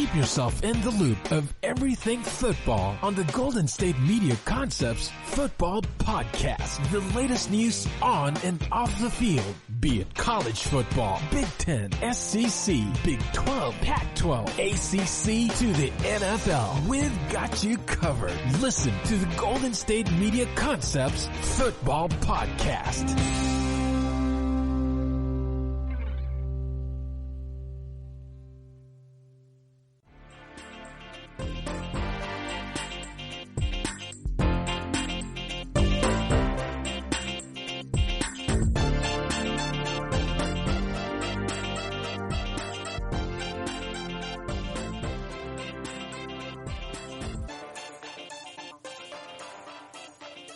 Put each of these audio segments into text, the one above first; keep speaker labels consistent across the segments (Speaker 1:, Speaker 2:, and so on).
Speaker 1: Keep yourself in the loop of everything football on the Golden State Media Concepts Football Podcast. The latest news on and off the field, be it college football, Big Ten, SEC, Big 12, Pac-12, ACC to the NFL. We've got you covered. Listen to the Golden State Media Concepts Football Podcast.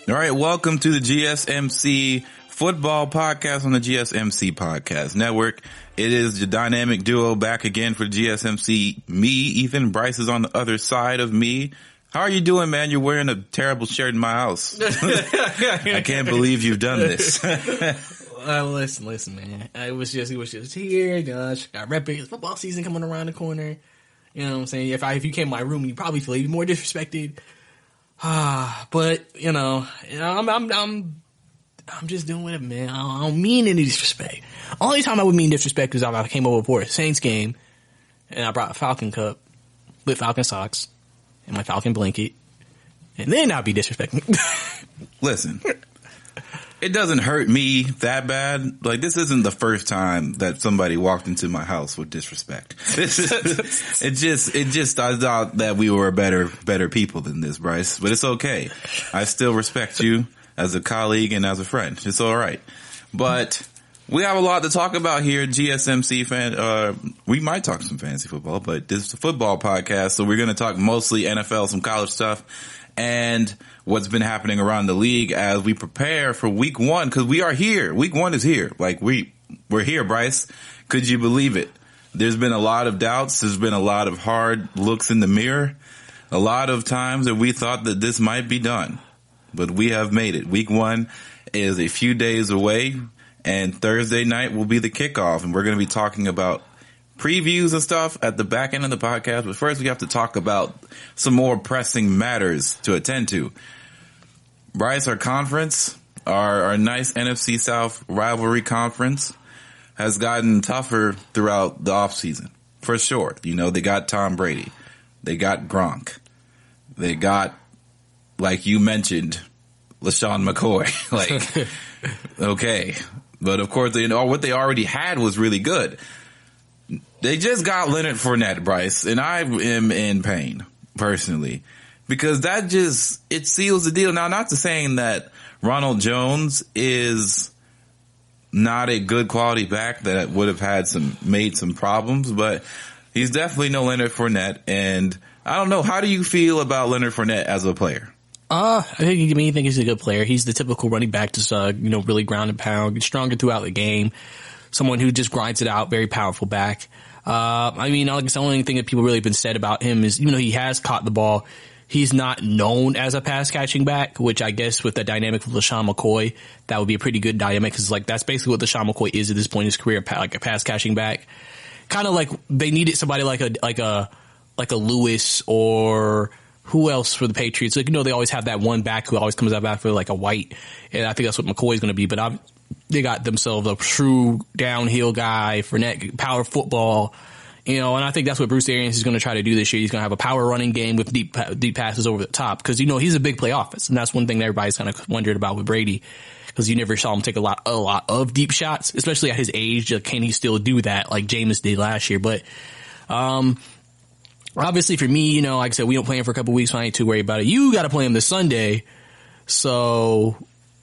Speaker 2: All right, welcome to the GSMC Football Podcast on the GSMC Podcast Network. It is the dynamic duo back again for GSMC. Me, Ethan, Brice is on the other side of me. How are you doing, man? You're wearing a terrible shirt in my house. I can't believe you've done this.
Speaker 3: Listen, man. It was just here. Gosh, got repping. Football season coming around the corner. You know what I'm saying? If you came to my room, you'd probably feel even more disrespected. But you know, I'm just doing it, man. I don't mean any disrespect. Only time I would mean disrespect is if I came over for a Saints game and I brought a Falcon cup with Falcon socks and my Falcon blanket, and then I'd be disrespecting.
Speaker 2: Listen, it doesn't hurt me that bad. Like, this isn't the first time that somebody walked into my house with disrespect. I thought that we were better people than this, Brice, but it's okay. I still respect you as a colleague and as a friend. It's all right. But we have a lot to talk about here, GSMC fan. We might talk some fantasy football, but this is a football podcast, so we're going to talk mostly NFL, some college stuff, and what's been happening around the league as we prepare for week one, because we are here. Week one is here. Like, we're here, Brice. Could you believe it? There's been a lot of doubts. There's been a lot of hard looks in the mirror. A lot of times that we thought that this might be done, but we have made it. Week one is a few days away, and Thursday night will be the kickoff, and we're going to be talking about previews and stuff at the back end of the podcast. But first, we have to talk about some more pressing matters to attend to. Brice, our conference, our nice NFC South rivalry conference, has gotten tougher throughout the offseason, for sure. You know, they got Tom Brady. They got Gronk. They got, like you mentioned, LaShawn McCoy. Like, okay. But of course, what they already had was really good. They just got Leonard Fournette, Brice, and I am in pain, personally. Because it seals the deal. Now, not to saying that Ronald Jones is not a good quality back that would have made some problems, but he's definitely no Leonard Fournette. And I don't know, how do you feel about Leonard Fournette as a player?
Speaker 3: I think he's a good player. He's the typical running back, just really ground and pound, stronger throughout the game. Someone who just grinds it out, very powerful back. I guess the only thing that people really have been said about him is, even though he has caught the ball, he's not known as a pass catching back, which I guess with the dynamic of LaShawn McCoy, that would be a pretty good dynamic, because that's basically what LaShawn McCoy is at this point in his career, like a pass catching back. Kind of like they needed somebody like a Lewis, or who else for the Patriots? Like, they always have that one back who always comes out back for like a White, and I think that's what McCoy's going to be. But they got themselves a true downhill guy, Fournette, power football. And I think that's what Bruce Arians is going to try to do this year. He's going to have a power running game with deep passes over the top, because, he's a big play offense. And that's one thing that everybody's kind of wondered about with Brady, because you never saw him take a lot of deep shots, especially at his age. Can he still do that like Jameis did last year? But, obviously for me, like I said, we don't play him for a couple weeks, so I ain't too worried about it. You got to play him this Sunday. So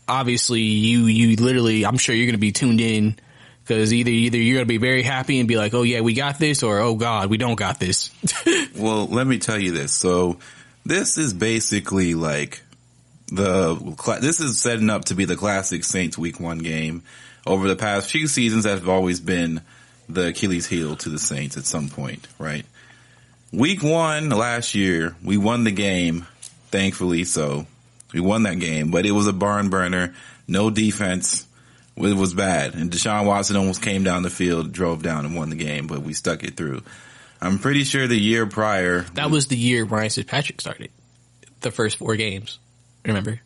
Speaker 3: obviously you literally, I'm sure you're going to be tuned in, because either you're going to be very happy and be like, oh yeah, we got this, or oh God, we don't got this.
Speaker 2: Well, let me tell you this. So this is basically like this is setting up to be the classic Saints week one game. Over the past few seasons, that have always been the Achilles heel to the Saints at some point, right? Week one last year, we won the game, thankfully so. We won that game, but it was a barn burner, no defense. It was bad. And Deshaun Watson almost came down the field, drove down and won the game, but we stuck it through. I'm pretty sure the year prior.
Speaker 3: That was the year Ryan Fitzpatrick started. The first 4 games. Remember?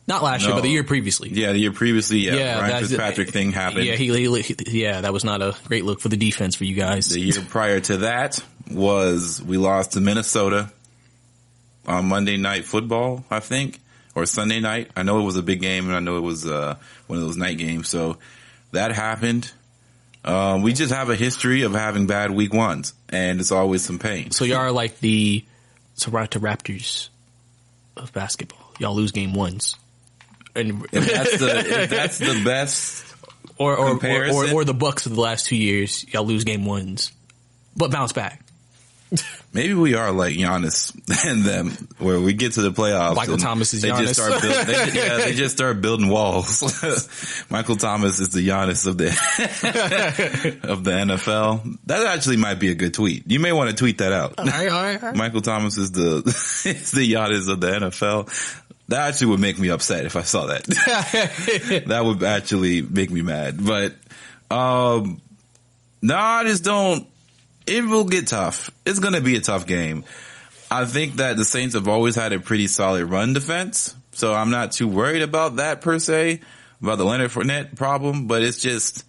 Speaker 3: Not last year, but the year previously.
Speaker 2: Yeah, the year previously, yeah. Ryan Fitzpatrick thing happened.
Speaker 3: Yeah, that was not a great look for the defense for you guys.
Speaker 2: The year prior to that was we lost to Minnesota on Monday Night Football, I think, or Sunday night. I know it was a big game, and I know it was one of those night games. So that happened. We just have a history of having bad week ones, and it's always some pain.
Speaker 3: So y'all are like the Toronto Raptors of basketball. Y'all lose game ones. And
Speaker 2: if that's the best comparison.
Speaker 3: Or the Bucks of the last 2 years, y'all lose game ones, but bounce back.
Speaker 2: Maybe we are like Giannis and them, where we get to the playoffs.
Speaker 3: Michael Thomas is Giannis.
Speaker 2: They just start building walls. Michael Thomas is the Giannis of the of the NFL. That actually might be a good tweet. You may want to tweet that out.
Speaker 3: All right.
Speaker 2: Michael Thomas is the Giannis of the NFL. That actually would make me upset if I saw that. That would actually make me mad. But no, I just don't. It will get tough. It's going to be a tough game. I think that the Saints have always had a pretty solid run defense, so I'm not too worried about that per se, about the Leonard Fournette problem. But it's just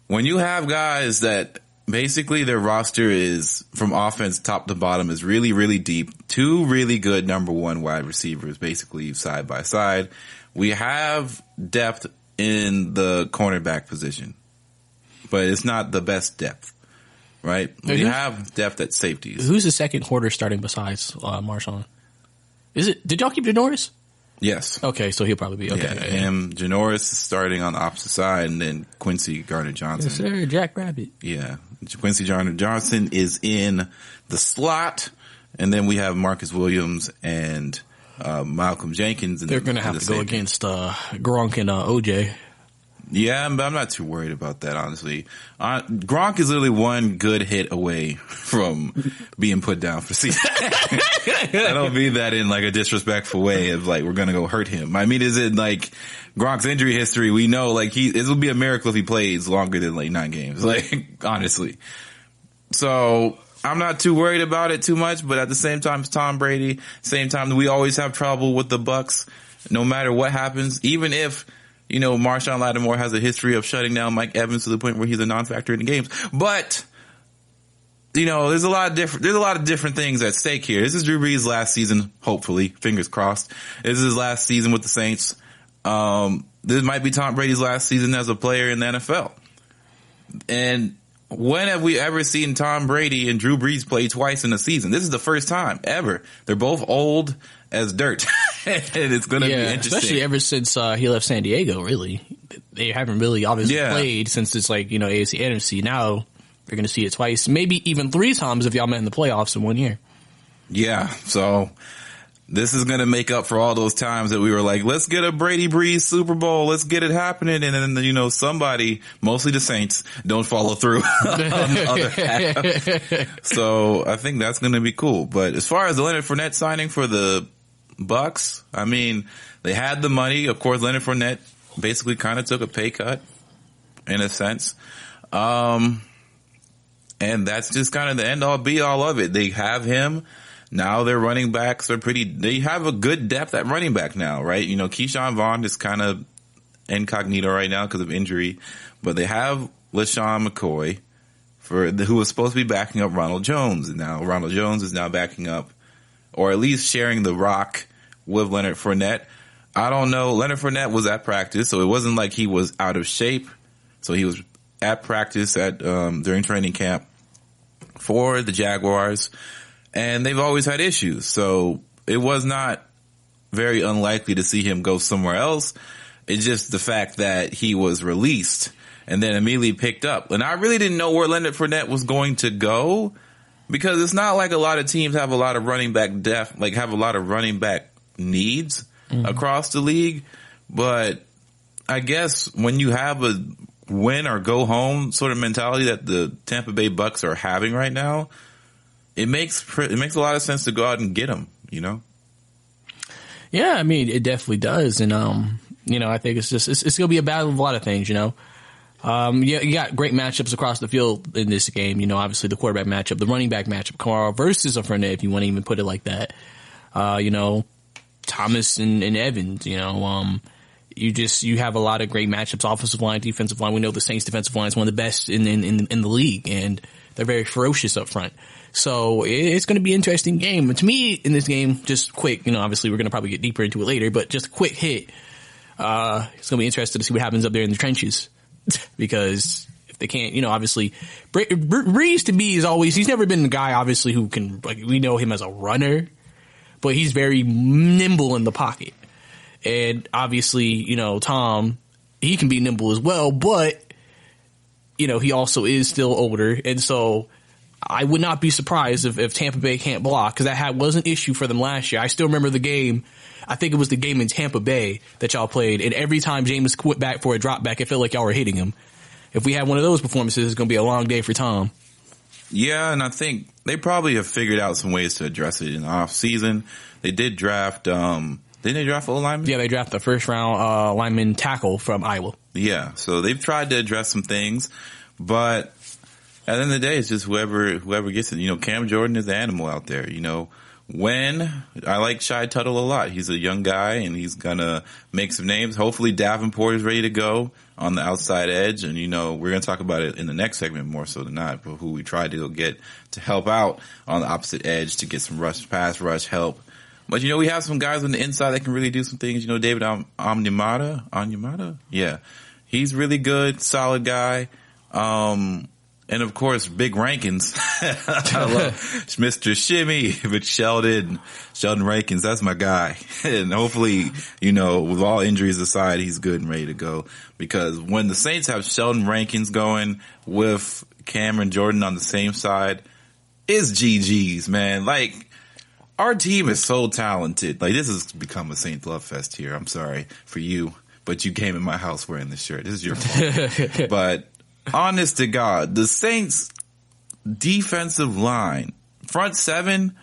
Speaker 2: when you have guys that basically their roster is from offense top to bottom is really, really deep. 2 really good number 1 wide receivers, basically side by side. We have depth in the cornerback position, but it's not the best depth. Right? We have depth at safeties.
Speaker 3: Who's the second quarter starting besides Marshawn? Did y'all keep Janoris?
Speaker 2: Yes.
Speaker 3: Okay, so he'll probably be okay.
Speaker 2: Yeah, him, Janoris is starting on the opposite side, and then Quincy Gardner-Johnson.
Speaker 3: Yes, sir. Jack Rabbit.
Speaker 2: Yeah. Quincy Gardner-Johnson is in the slot, and then we have Marcus Williams and Malcolm Jenkins.
Speaker 3: They're going to have to go against Gronk and OJ.
Speaker 2: Yeah, but I'm not too worried about that, honestly. Gronk is literally one good hit away from being put down for season. I don't mean that in like a disrespectful way of like, we're going to go hurt him. I mean, is it like Gronk's injury history? We know like it would be a miracle if he plays longer than like 9 games, like honestly. So I'm not too worried about it too much, but at the same time, it's Tom Brady. Same time, we always have trouble with the Bucks, no matter what happens, even if, you know, Marshawn Lattimore has a history of shutting down Mike Evans to the point where he's a non-factor in the games. But, you know, there's a lot of different things at stake here. This is Drew Brees' last season, hopefully, fingers crossed. This is his last season with the Saints. This might be Tom Brady's last season as a player in the NFL. And when have we ever seen Tom Brady and Drew Brees play twice in a season? This is the first time ever. They're both old as dirt. And it's going to be interesting.
Speaker 3: Especially ever since he left San Diego, really. They haven't really obviously played since it's like, you know, AFC, NFC. Now they're going to see it twice, maybe even 3 times if y'all met in the playoffs in 1 year.
Speaker 2: Yeah, so this is going to make up for all those times that we were like, let's get a Brady Brees Super Bowl. Let's get it happening. And then, you know, somebody, mostly the Saints, don't follow through on the other half. So I think that's going to be cool. But as far as the Leonard Fournette signing for the Bucks, I mean, they had the money. Of course, Leonard Fournette basically kind of took a pay cut in a sense. And that's just kind of the end all be all of it. They have him. Now their running backs are they have a good depth at running back now, right? You know, Keyshawn Vaughn is kind of incognito right now because of injury, but they have LaShawn McCoy who was supposed to be backing up Ronald Jones. And now Ronald Jones is now backing up, or at least sharing the rock with Leonard Fournette. I don't know. Leonard Fournette was at practice, so it wasn't like he was out of shape. So he was at practice during training camp for the Jaguars, and they've always had issues. So it was not very unlikely to see him go somewhere else. It's just the fact that he was released and then immediately picked up. And I really didn't know where Leonard Fournette was going to go, because it's not like a lot of teams have a lot of running back depth, like have a lot of running back needs across the league. But I guess when you have a win or go home sort of mentality that the Tampa Bay Bucks are having right now, it makes a lot of sense to go out and get him, you know?
Speaker 3: Yeah, I mean, it definitely does. And, you know, I think it's going to be a battle of a lot of things, you know? Yeah, you got great matchups across the field in this game. You know, obviously the quarterback matchup, the running back matchup, Kamara versus a Fournette, if you want to even put it like that. You know, Thomas and Evans, you know, you have a lot of great matchups, offensive line, defensive line. We know the Saints defensive line is one of the best in the league, and they're very ferocious up front. So it's going to be an interesting game. To me, in this game, just quick, you know, obviously we're going to probably get deeper into it later, but just a quick hit. It's going to be interesting to see what happens up there in the trenches. Because if they can't, you know, obviously, Brice to me is always, he's never been the guy, obviously, who can, like, we know him as a runner, but he's very nimble in the pocket. And obviously, you know, Tom, he can be nimble as well, but, you know, he also is still older. And so I would not be surprised if Tampa Bay can't block, because that was an issue for them last year. I still remember the game. I think it was the game in Tampa Bay that y'all played, and every time Jameis quit back for a drop back, it felt like y'all were hitting him. If we had one of those performances, it's going to be a long day for Tom.
Speaker 2: Yeah, and I think they probably have figured out some ways to address it in the off season. They did draft, didn't they draft a lineman?
Speaker 3: Yeah, they drafted the first round lineman tackle from Iowa.
Speaker 2: Yeah, so they've tried to address some things, but at the end of the day, it's just whoever gets it. You know, Cam Jordan is the animal out there, you know. I like Shy Tuttle a lot. He's a young guy, and he's gonna make some names. Hopefully Davenport is ready to go on the outside edge, and, you know, we're gonna talk about it in the next segment more so than not, but who we tried to go get to help out on the opposite edge to get some pass rush help. But, you know, we have some guys on the inside that can really do some things. You know, David Onyemata? Yeah. He's really good, solid guy. And of course, Big Rankins. I love Mr. Shimmy, but Sheldon Rankins, that's my guy. And hopefully, you know, with all injuries aside, he's good and ready to go. Because when the Saints have Sheldon Rankins going with Cameron Jordan on the same side, it's GG's, man. Like, our team is so talented. Like, this has become a Saint Love Fest here. I'm sorry for you, but you came in my house wearing this shirt. This is your fault. But honest to God, the Saints defensive line, front seven,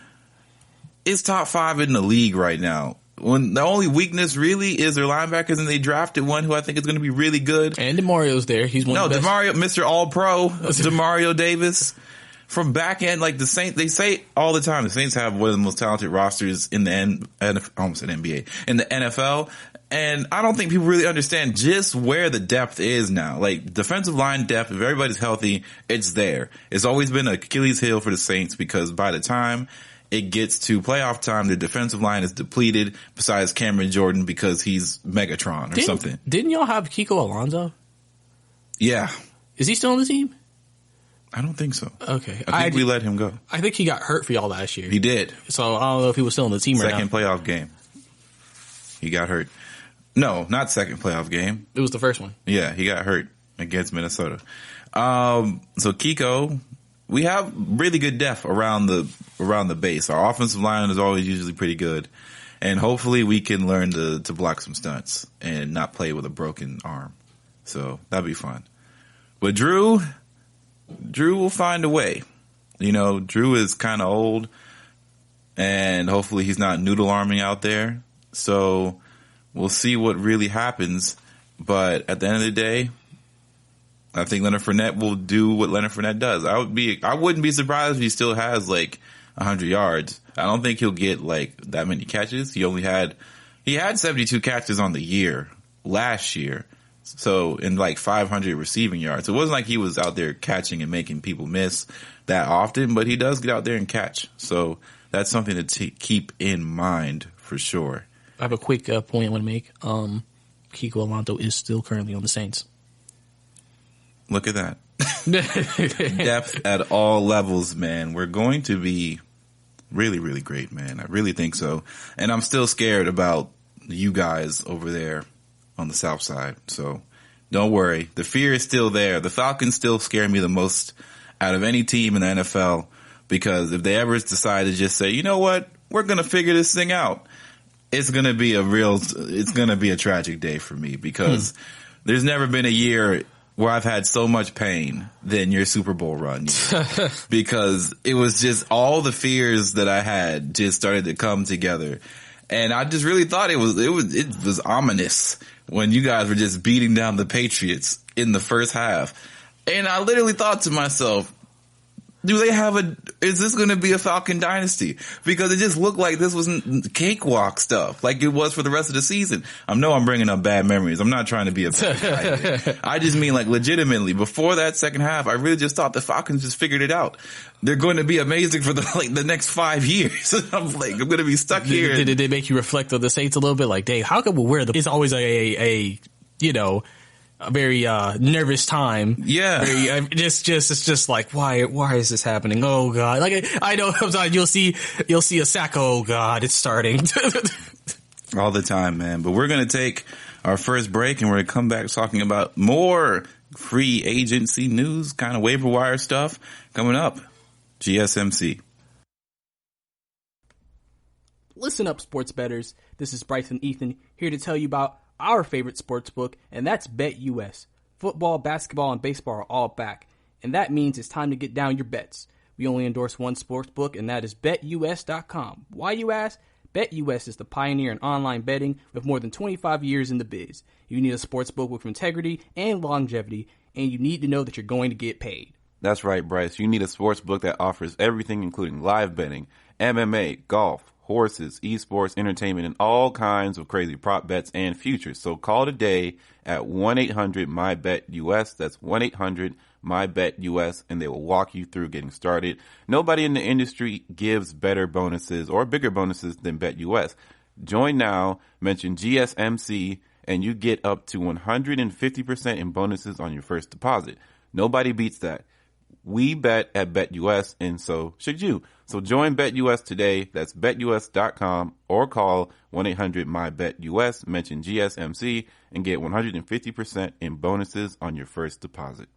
Speaker 2: is top 5 in the league right now. When the only weakness really is their linebackers, and they drafted one who I think is going to be really good.
Speaker 3: And DeMario's there. He's one of the best.
Speaker 2: DeMario, Mr. All-Pro, DeMario Davis. From back end, like the Saints, they say all the time, the Saints have one of the most talented rosters in the NBA, in the NFL. And I don't think people really understand just where the depth is now. Like, defensive line depth, if everybody's healthy, it's there. It's always been an Achilles heel for the Saints, because by the time it gets to playoff time, the defensive line is depleted, besides Cameron Jordan, because he's Megatron or something.
Speaker 3: Didn't y'all have Kiko Alonso?
Speaker 2: Yeah.
Speaker 3: Is he still on the team?
Speaker 2: I don't think so.
Speaker 3: Okay.
Speaker 2: I think we let him go.
Speaker 3: I think he got hurt for y'all last year.
Speaker 2: He did.
Speaker 3: So I don't know if he was still on the team or not.
Speaker 2: Second playoff game. He got hurt. No, not second playoff game.
Speaker 3: It was the first one.
Speaker 2: Yeah, he got hurt against Minnesota. So Kiko, we have really good depth around the base. Our offensive line is always usually pretty good. And hopefully we can learn to block some stunts and not play with a broken arm. So that'd be fun. But Drew will find a way. You know, Drew is kind of old, and hopefully he's not noodle arming out there. So we'll see what really happens. But at the end of the day, I think Leonard Fournette will do what Leonard Fournette does. I wouldn't be surprised if he still has like 100 yards. I don't think he'll get like that many catches. He had 72 catches on the year last year. So in like 500 receiving yards. It wasn't like he was out there catching and making people miss that often, but he does get out there and catch. So that's something to keep in mind for sure.
Speaker 3: I have a quick point I want to make. Kiko Alonso is still currently on the Saints.
Speaker 2: Look at that. Depth at all levels, man. We're going to be really, really great, man. I really think so. And I'm still scared about you guys over there on the south side. So don't worry. The fear is still there. The Falcons still scare me the most out of any team in the NFL, because if they ever decide to just say, you know what, we're going to figure this thing out, it's going to be a tragic day for me, because there's never been a year where I've had so much pain than your Super Bowl run. Because it was just all the fears that I had just started to come together. And I just really thought it was ominous when you guys were just beating down the Patriots in the first half. And I literally thought to myself, is this going to be a Falcon dynasty? Because it just looked like this wasn't cakewalk stuff like it was for the rest of the season. I know I'm bringing up bad memories. I'm not trying to be a bad guy. I just mean like legitimately before that second half, I really just thought the Falcons just figured it out. They're going to be amazing for the next 5 years. I'm going to be stuck here.
Speaker 3: Did it make you reflect on the Saints a little bit? Like, Dave, how come it's always a very nervous time.
Speaker 2: Yeah.
Speaker 3: It's just like, why is this happening? Oh God. Like, I know sometimes you'll see a sack. Oh God, it's starting.
Speaker 2: All the time, man. But we're going to take our first break and we're going to come back talking about more free agency news, kind of waiver wire stuff coming up. GSMC.
Speaker 4: Listen up, sports bettors. This is Brice and Ethan here to tell you about our favorite sports book, and that's BetUS. Football, basketball, and baseball are all back, and that means it's time to get down your bets. We only endorse one sports book, and that is BetUS.com. Why, you ask? BetUS is the pioneer in online betting with more than 25 years in the biz. You need a sports book with integrity and longevity, and you need to know that you're going to get paid.
Speaker 5: That's right, Brice. You need a sports book that offers everything, including live betting, MMA, golf, horses, esports, entertainment, and all kinds of crazy prop bets and futures. So call today at 1-800-MY-BET-US. That's 1-800-MY-BET-US, and they will walk you through getting started. Nobody in the industry gives better bonuses or bigger bonuses than BetUS. Join now, mention GSMC, and you get up to 150% in bonuses on your first deposit. Nobody beats that. We bet at BetUS, and so should you. So join BetUS today. That's BetUS.com or call 1-800-MY-BET-US, mention GSMC, and get 150% in bonuses on your first deposit.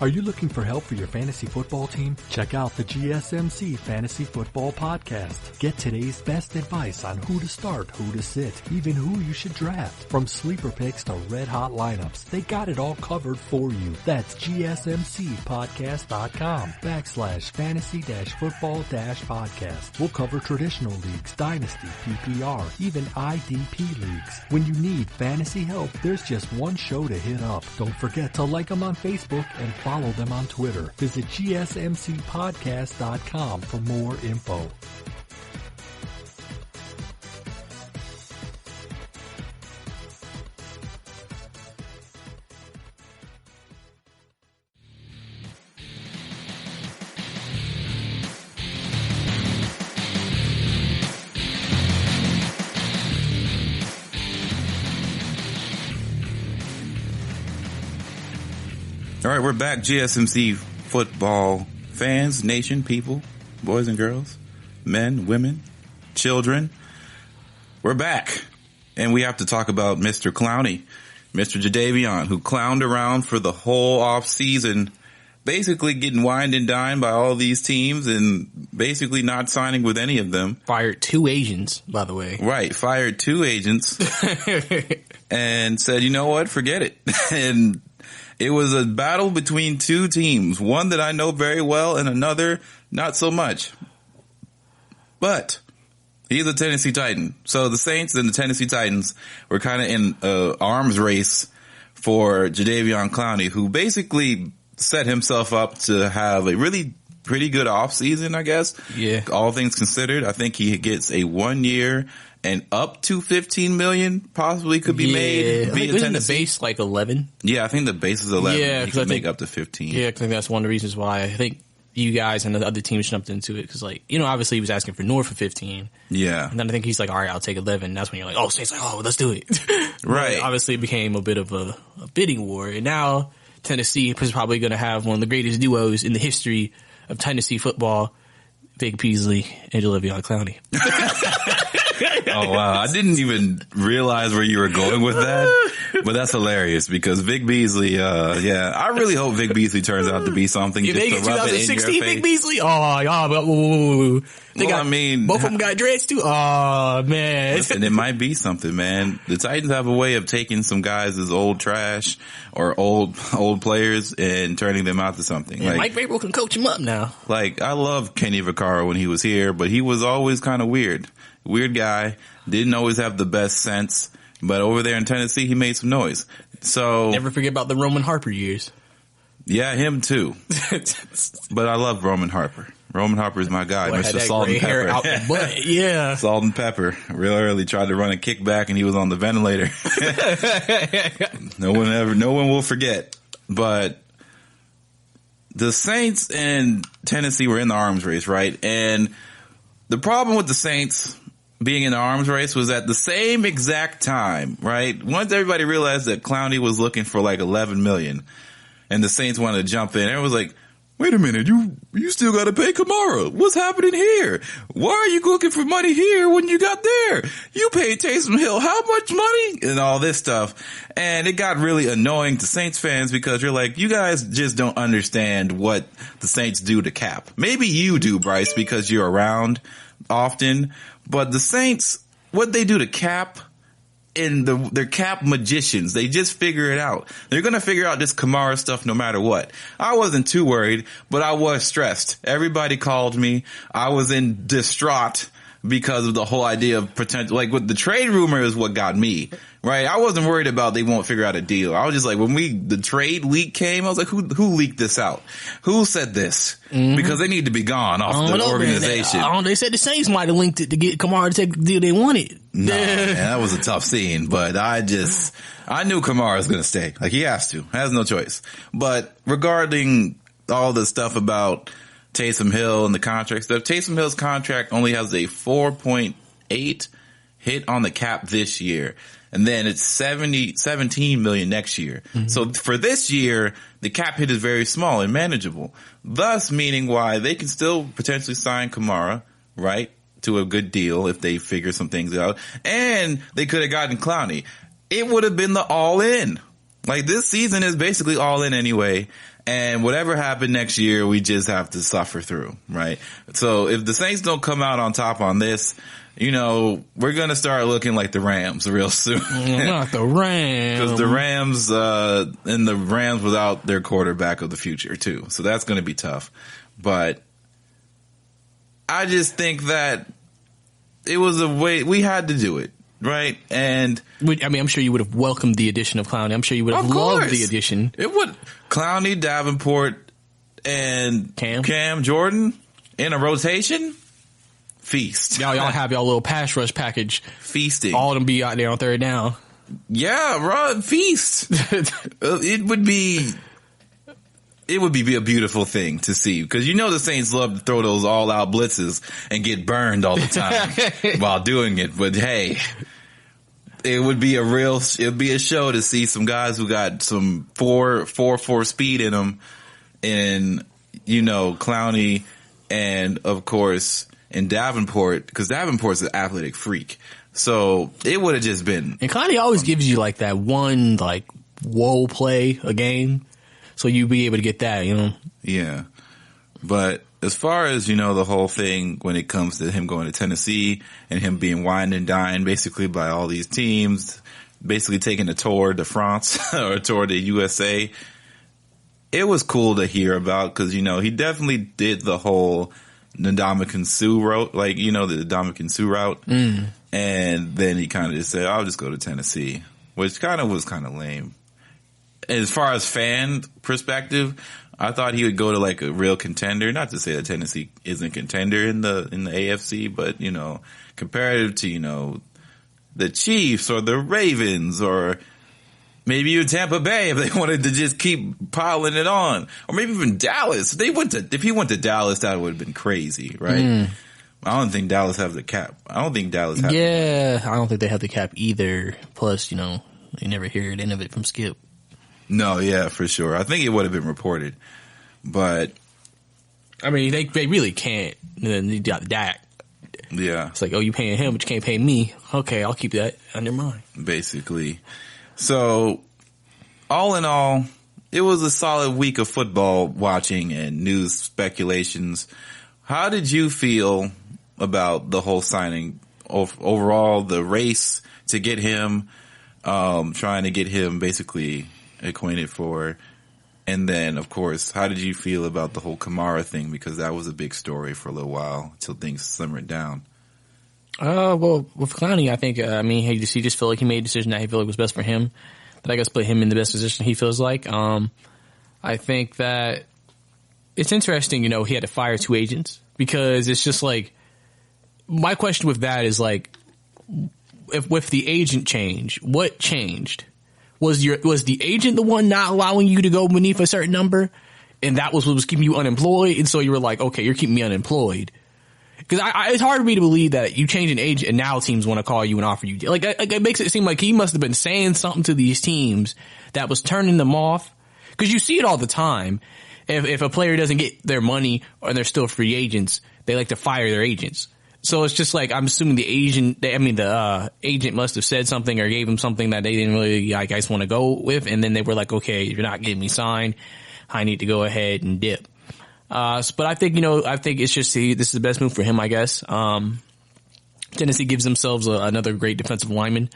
Speaker 6: Are you looking for help for your fantasy football team? Check out the GSMC Fantasy Football Podcast. Get today's best advice on who to start, who to sit, even who you should draft. From sleeper picks to red hot lineups, they got it all covered for you. That's GSMCpodcast.com/fantasy-football-podcast. We'll cover traditional leagues, dynasty, PPR, even IDP leagues. When you need fantasy help, there's just one show to hit up. Don't forget to like them on Facebook and follow them on Twitter. Visit GSMCpodcast.com for more info.
Speaker 2: All right, we're back. GSMC football fans, nation, people, boys and girls, men, women, children. We're back, and we have to talk about Mr. Clowney, Mr. Jadeveon, who clowned around for the whole off season, basically getting wined and dined by all these teams and basically not signing with any of them.
Speaker 3: Fired 2 agents, by the way.
Speaker 2: Right, fired 2 agents and said, you know what, forget it. And it was a battle between 2 teams, one that I know very well and another not so much. But he's a Tennessee Titan. So the Saints and the Tennessee Titans were kind of in an arms race for Jadeveon Clowney, who basically set himself up to have a really pretty good offseason, I guess.
Speaker 3: Yeah.
Speaker 2: All things considered, I think he gets a 1 year and up to $15 million possibly could be made.
Speaker 3: I think isn't the base like 11?
Speaker 2: Yeah, I think the base is 11.
Speaker 3: Yeah,
Speaker 2: he could make up to 15.
Speaker 3: Yeah, I think that's one of the reasons why I think you guys and the other teams jumped into it. Because, like, you know, obviously he was asking for North for 15.
Speaker 2: Yeah.
Speaker 3: And then I think he's like, all right, I'll take 11. That's when you're like, oh, Saints like, oh, let's do it.
Speaker 2: Right.
Speaker 3: Obviously it became a bit of a bidding war. And now Tennessee is probably going to have one of the greatest duos in the history of Tennessee football, Vic Beasley and Jadeveon Clowney.
Speaker 2: Oh, wow. I didn't even realize where you were going with that, but that's hilarious because Vic Beasley, yeah, I really hope Vic Beasley turns out to be something.
Speaker 3: You
Speaker 2: just
Speaker 3: think
Speaker 2: to rub it in your
Speaker 3: 2016
Speaker 2: face.
Speaker 3: Vic Beasley? Oh, yeah.
Speaker 2: I mean,
Speaker 3: both of them got dreads too. Oh, man.
Speaker 2: Listen, it might be something, man. The Titans have a way of taking some guys as old trash or old players and turning them out to something.
Speaker 3: Yeah,
Speaker 2: like,
Speaker 3: Mike Vrabel can coach him up now.
Speaker 2: Like, I love Kenny Vaccaro when he was here, but he was always kind of weird. Weird guy. Didn't always have the best sense. But over there in Tennessee, he made some noise. So
Speaker 3: Never forget about the Roman Harper years.
Speaker 2: yeah, him too. But I love Roman Harper. Roman Harper is my guy,
Speaker 3: Boy, had
Speaker 2: Mr.
Speaker 3: that
Speaker 2: Salt and
Speaker 3: gray hair
Speaker 2: Pepper.
Speaker 3: out the butt. Yeah.
Speaker 2: Salt and Pepper. Real early tried to run a kickback and he was on the ventilator. No one will forget. But the Saints and Tennessee were in the arms race, right? And the problem with the Saints being in the arms race was at the same exact time, right? Once everybody realized that Clowney was looking for like 11 million and the Saints wanted to jump in, everyone was like, wait a minute, you still got to pay Kamara. What's happening here? Why are you looking for money here when you got there? You paid Taysom Hill how much money? And all this stuff. And it got really annoying to Saints fans because you're like, you guys just don't understand what the Saints do to Cap. Maybe you do, Brice, because you're around often. But the Saints, what they do to Cap, and they're Cap magicians. They just figure it out. They're going to figure out this Kamara stuff no matter what. I wasn't too worried, but I was stressed. Everybody called me. I was in distraught because of the whole idea of potential, like with the trade rumor is what got me, right? I wasn't worried about they won't figure out a deal. I was just like, when the trade leak came, I was like, who leaked this out? Who said this? Mm-hmm. Because they need to be gone off the organization.
Speaker 3: They said the Saints might have linked it to get Kamara to take the deal they wanted.
Speaker 2: No, man, that was a tough scene, but I knew Kamara was going to stay. Like he has to, has no choice. But regarding all the stuff about Taysom Hill and the contract stuff, Taysom Hill's contract only has a 4.8 hit on the cap this year. And then it's 17 million next year. Mm-hmm. So for this year, the cap hit is very small and manageable. Thus meaning why they can still potentially sign Kamara, right? To a good deal if they figure some things out. And they could have gotten Clowney. It would have been the all in. Like this season is basically all in anyway. And whatever happened next year, we just have to suffer through, right? So if the Saints don't come out on top on this, we're going to start looking like the Rams real soon.
Speaker 3: Not the Rams.
Speaker 2: Because the Rams, and the Rams without their quarterback of the future too. So that's going to be tough. But I just think that it was a way we had to do it, right? And
Speaker 3: I'm sure you would have welcomed the addition of Clowney. I'm sure you would have loved the addition.
Speaker 2: It would. Clowney, Davenport, and Cam Jordan in a rotation. Feast.
Speaker 3: Y'all have y'all little pass rush package.
Speaker 2: Feasting.
Speaker 3: All of them be out there on third down.
Speaker 2: Yeah, run, feast. It would be a beautiful thing to see because the Saints love to throw those all out blitzes and get burned all the time while doing it. But hey, it'd be a show to see some guys who got some 4.4 speed in them and, Clowney and of course, and Davenport, because Davenport's an athletic freak. So it would have just been. And
Speaker 3: Clowney always gives you like that one, like, whoa play a game. So you'd be able to get that,
Speaker 2: Yeah. But as far as, the whole thing when it comes to him going to Tennessee and him being wined and dined basically by all these teams, basically taking a tour de France or a tour de USA, it was cool to hear about because, he definitely did the whole Ndamukong Suh route, like, the Ndamukong Suh route. Mm. And then he kind of just said, I'll just go to Tennessee, which was kind of lame. As far as fan perspective, I thought he would go to like a real contender. Not to say that Tennessee isn't a contender in the AFC, but comparative to the Chiefs or the Ravens or maybe even Tampa Bay if they wanted to just keep piling it on, or maybe even Dallas. If he went to Dallas, that would have been crazy, right? Mm. I don't think Dallas have the cap. I don't think Dallas have.
Speaker 3: Yeah, I don't think they have the cap either. Plus, you never hear any of it from Skip.
Speaker 2: No, yeah, for sure. I think it would have been reported, but
Speaker 3: I mean, they really can't. And then you got Dak.
Speaker 2: Yeah,
Speaker 3: it's like, oh, you paying him, but you can't pay me. Okay, I'll keep that under mine.
Speaker 2: Basically, so all in all, it was a solid week of football watching and news speculations. How did you feel about the whole signing overall, the race to get him, trying to get him basically acquainted for, and then of course, how did you feel about the whole Kamara thing, because that was a big story for a little while until things simmered down?
Speaker 3: Well, with Clowney, I think, he just felt like he made a decision that he felt like was best for him. That I guess put him in the best position he feels like. I think that it's interesting, he had to fire 2 agents because it's just like, my question with that is like, if with the agent change, what changed? Was the agent the one not allowing you to go beneath a certain number? And that was what was keeping you unemployed? And so you were like, okay, you're keeping me unemployed. Because it's hard for me to believe that you change an agent and now teams want to call you and offer you. Like, it makes it seem like he must have been saying something to these teams that was turning them off. Because you see it all the time. If a player doesn't get their money or they're still free agents, they like to fire their agents. So it's just like, I'm assuming the agent must have said something or gave him something that they didn't really, I guess, want to go with. And then they were like, okay, you're not getting me signed. I need to go ahead and dip. But I think, I think it's just, this is the best move for him, I guess. Tennessee gives themselves another great defensive lineman.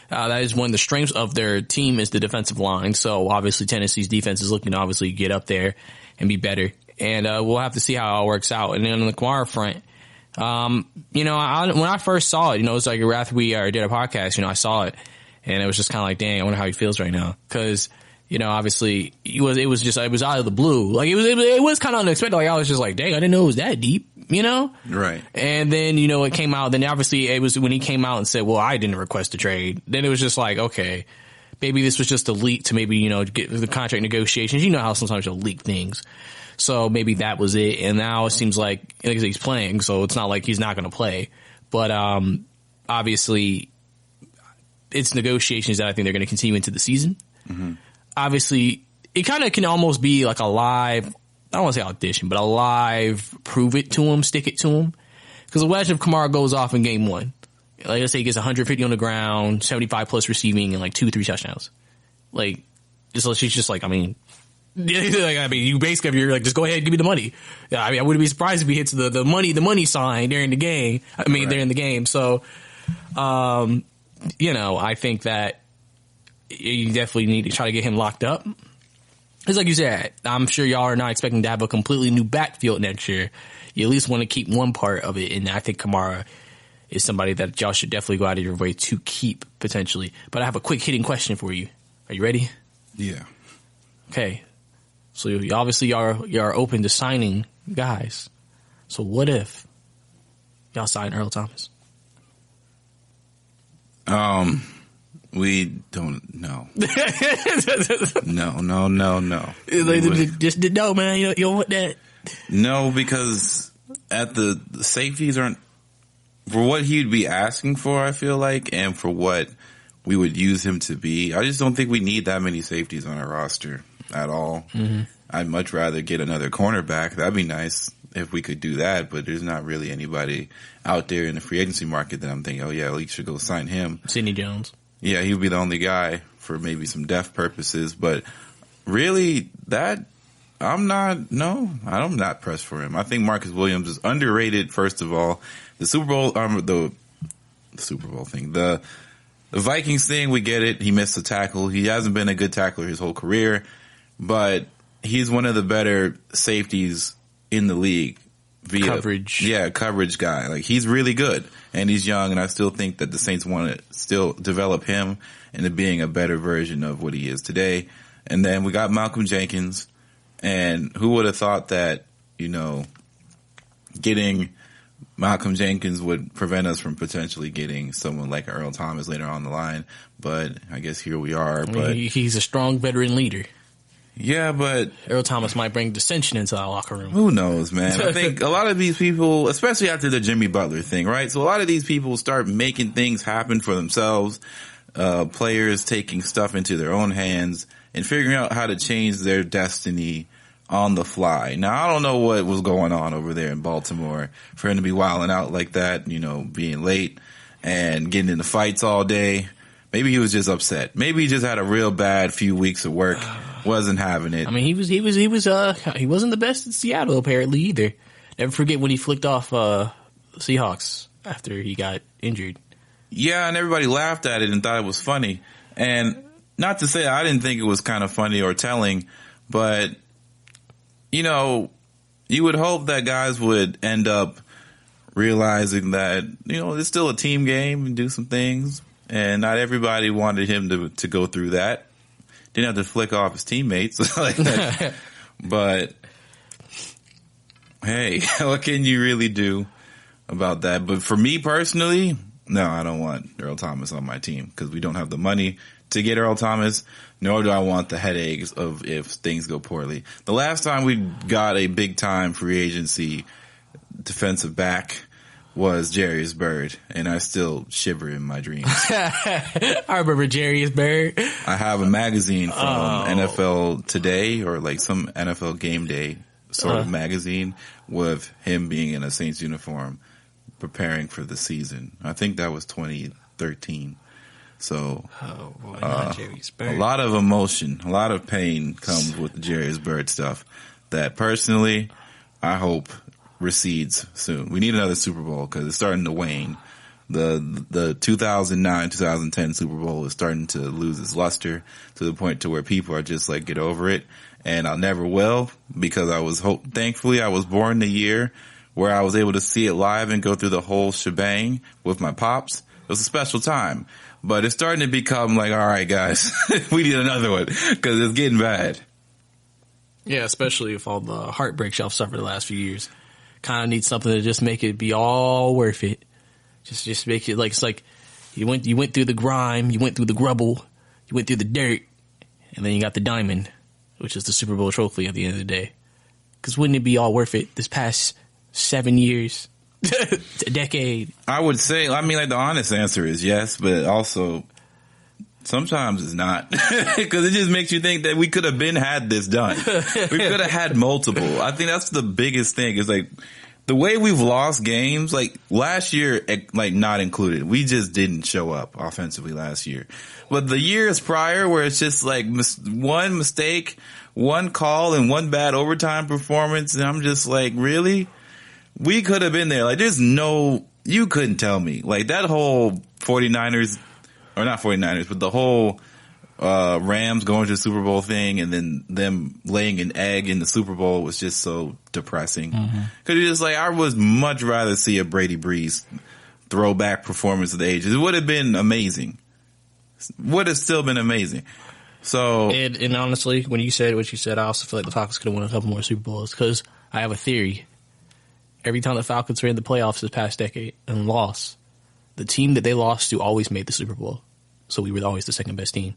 Speaker 3: That is one of the strengths of their team is the defensive line. So obviously Tennessee's defense is looking to obviously get up there and be better. And, we'll have to see how it all works out. And then on the Kamara front, when I first saw it, it was like after we did a podcast, I saw it and it was just kind of like, dang, I wonder how he feels right now. Cause, obviously it was out of the blue. Like it was kind of unexpected. Like I was just like, dang, I didn't know it was that deep, Right. And then, it came out. Then obviously it was when he came out and said, well, I didn't request a trade. Then it was just like, okay, maybe this was just a leak to maybe, get the contract negotiations. You know how sometimes you'll leak things. So maybe that was it. And now it seems like he's playing. So it's not like he's not going to play. But, obviously it's negotiations that I think they're going to continue into the season. Mm-hmm. Obviously, it kind of can almost be like a live, I don't want to say audition, but a live prove it to him, stick it to him. Because imagine if Kamara goes off in game 1. Like, let's say he gets 150 on the ground, 75 plus receiving, and like 2-3 touchdowns. Like, she's just like, you basically, you're like, just go ahead and give me the money. Yeah, I wouldn't be surprised if he hits the money sign during the game. During the game. So, I think that you definitely need to try to get him locked up. It's like you said, I'm sure y'all are not expecting to have a completely new backfield next year. You at least want to keep one part of it, and I think Kamara is somebody that y'all should definitely go out of your way to keep, potentially. But I have a quick hitting question for you. Are you ready?
Speaker 2: Yeah.
Speaker 3: Okay. So obviously y'all are open to signing guys. So what if y'all sign Earl Thomas?
Speaker 2: We don't know. No.
Speaker 3: Just no, man. You don't want that.
Speaker 2: No, because at the safeties aren't for what he'd be asking for, I feel like, and for what we would use him to be. I just don't think we need that many safeties on our roster at all. Mm-hmm. I'd much rather get another cornerback. That'd be nice if we could do that, but there's not really anybody out there in the free agency market that I'm thinking, oh yeah, we should go sign him.
Speaker 3: Sidney Jones.
Speaker 2: Yeah, he would be the only guy for maybe some depth purposes, but really I'm not pressed for him. I think Marcus Williams is underrated, first of all. The Super Bowl thing, the Vikings thing, we get it. He missed a tackle. He hasn't been a good tackler his whole career, but he's one of the better safeties in the league. Via
Speaker 3: coverage.
Speaker 2: Yeah, coverage guy. Like, he's really good, and he's young, and I still think that the Saints want to still develop him into being a better version of what he is today. And then we got Malcolm Jenkins, and who would have thought that, getting Malcolm Jenkins would prevent us from potentially getting someone like Earl Thomas later on the line, but I guess here we are. But
Speaker 3: he's a strong veteran leader.
Speaker 2: Yeah, but
Speaker 3: Earl Thomas might bring dissension into our locker room.
Speaker 2: Who knows, man? I think a lot of these people, especially after the Jimmy Butler thing, right? So a lot of these people start making things happen for themselves, players taking stuff into their own hands and figuring out how to change their destiny on the fly. Now, I don't know what was going on over there in Baltimore for him to be wilding out like that, being late and getting into fights all day. Maybe he was just upset. Maybe he just had a real bad few weeks of work. Wasn't having it.
Speaker 3: I mean, he wasn't the best in Seattle apparently either. Never forget when he flicked off Seahawks after he got injured.
Speaker 2: Yeah, and everybody laughed at it and thought it was funny. And not to say I didn't think it was kind of funny or telling, but you would hope that guys would end up realizing that, it's still a team game and do some things. And not everybody wanted him to go through that. Didn't have to flick off his teammates like that. But hey, what can you really do about that? But for me personally, no, I don't want Earl Thomas on my team because we don't have the money to get Earl Thomas, nor do I want the headaches of if things go poorly. The last time we got a big time free agency defensive back was Jarius Byrd, and I still shiver in my dreams.
Speaker 3: I remember Jarius Byrd.
Speaker 2: I have a magazine from NFL Today or like some NFL Game Day sort of magazine with him being in a Saints uniform preparing for the season. I think that was 2013. So a lot of emotion, a lot of pain comes with the Jarius Byrd stuff that personally I hope recedes soon. We need another Super Bowl because it's starting to wane. The 2009-2010 Super Bowl is starting to lose its luster to the point to where people are just like, get over it. And I never will because thankfully I was born the year where I was able to see it live and go through the whole shebang with my pops. It was a special time. But it's starting to become like, all right, guys, we need another one because it's getting bad.
Speaker 3: Yeah, especially with all the heartbreaks y'all suffered the last few years. Kind of need something to just make it be all worth it. Just make it like, it's like you went through the grime, you went through the grubble, you went through the dirt, and then you got the diamond, which is the Super Bowl trophy at the end of the day. Because wouldn't it be all worth it this past 7 years? A decade. I
Speaker 2: would say, the honest answer is yes, but also sometimes it's not because it just makes you think that we could have had this done. We could have had multiple. I think that's the biggest thing is like the way we've lost games, like last year, like not included. We just didn't show up offensively last year, but the years prior where it's just like one mistake, one call and one bad overtime performance. And I'm just like, really? We could have been there. Like, you couldn't tell me. Like, that whole 49ers, or not 49ers, but the whole Rams going to the Super Bowl thing and then them laying an egg in the Super Bowl was just so depressing. Because you're just like, I would much rather see a Brady Brice throwback performance of the ages. It would have been amazing. Would have still been amazing. So,
Speaker 3: and honestly, when you said what you said, I also feel like the Falcons could have won a couple more Super Bowls because I have a theory. Every time the Falcons were in the playoffs this past decade and lost, the team that they lost to always made the Super Bowl. So we were always the second best team.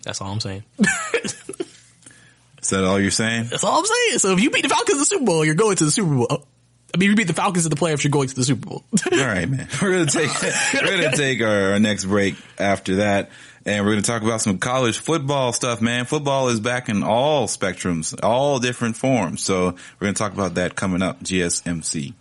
Speaker 3: That's all I'm saying.
Speaker 2: Is that all you're saying?
Speaker 3: That's all I'm saying. So if you beat the Falcons in the Super Bowl, you're going to the Super Bowl. If you beat the Falcons in the playoffs, you're going to the Super Bowl.
Speaker 2: All right, man. We're gonna take our next break after that. And we're going to talk about some college football stuff, man. Football is back in all spectrums, all different forms. So we're going to talk about that coming up, GSMC.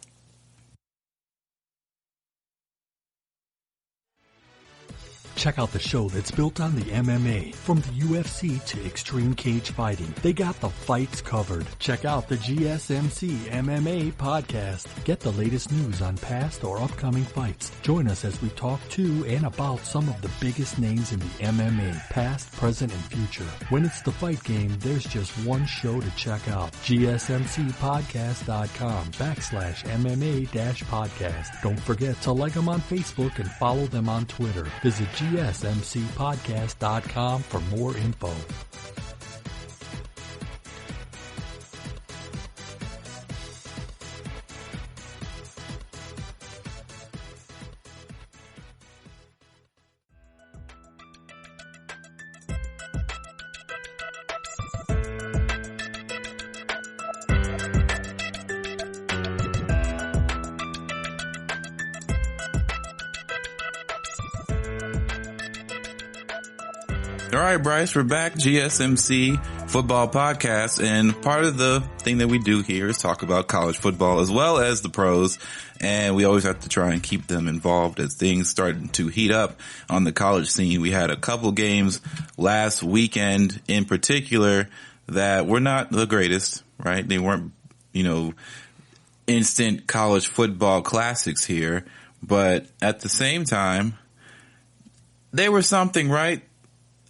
Speaker 6: Check out the show that's built on the MMA. From the UFC to extreme cage fighting, they got the fights covered. Check out the GSMC MMA podcast. Get the latest news on past or upcoming fights. Join us as we talk to and about some of the biggest names in the MMA, past, present, and future. When it's the fight game, there's just one show to check out. GSMCpodcast.com/MMA-podcast. Don't forget to like them on Facebook and follow them on Twitter. Visit GSMCpodcast.com for more info.
Speaker 2: All right, Brice, we're back. GSMC Football Podcast. And part of the thing that we do here is talk about college football as well as the pros. And we always have to try and keep them involved as things started to heat up on the college scene. We had a couple games last weekend in particular that were not the greatest, right? They weren't, instant college football classics here. But at the same time, they were something, right?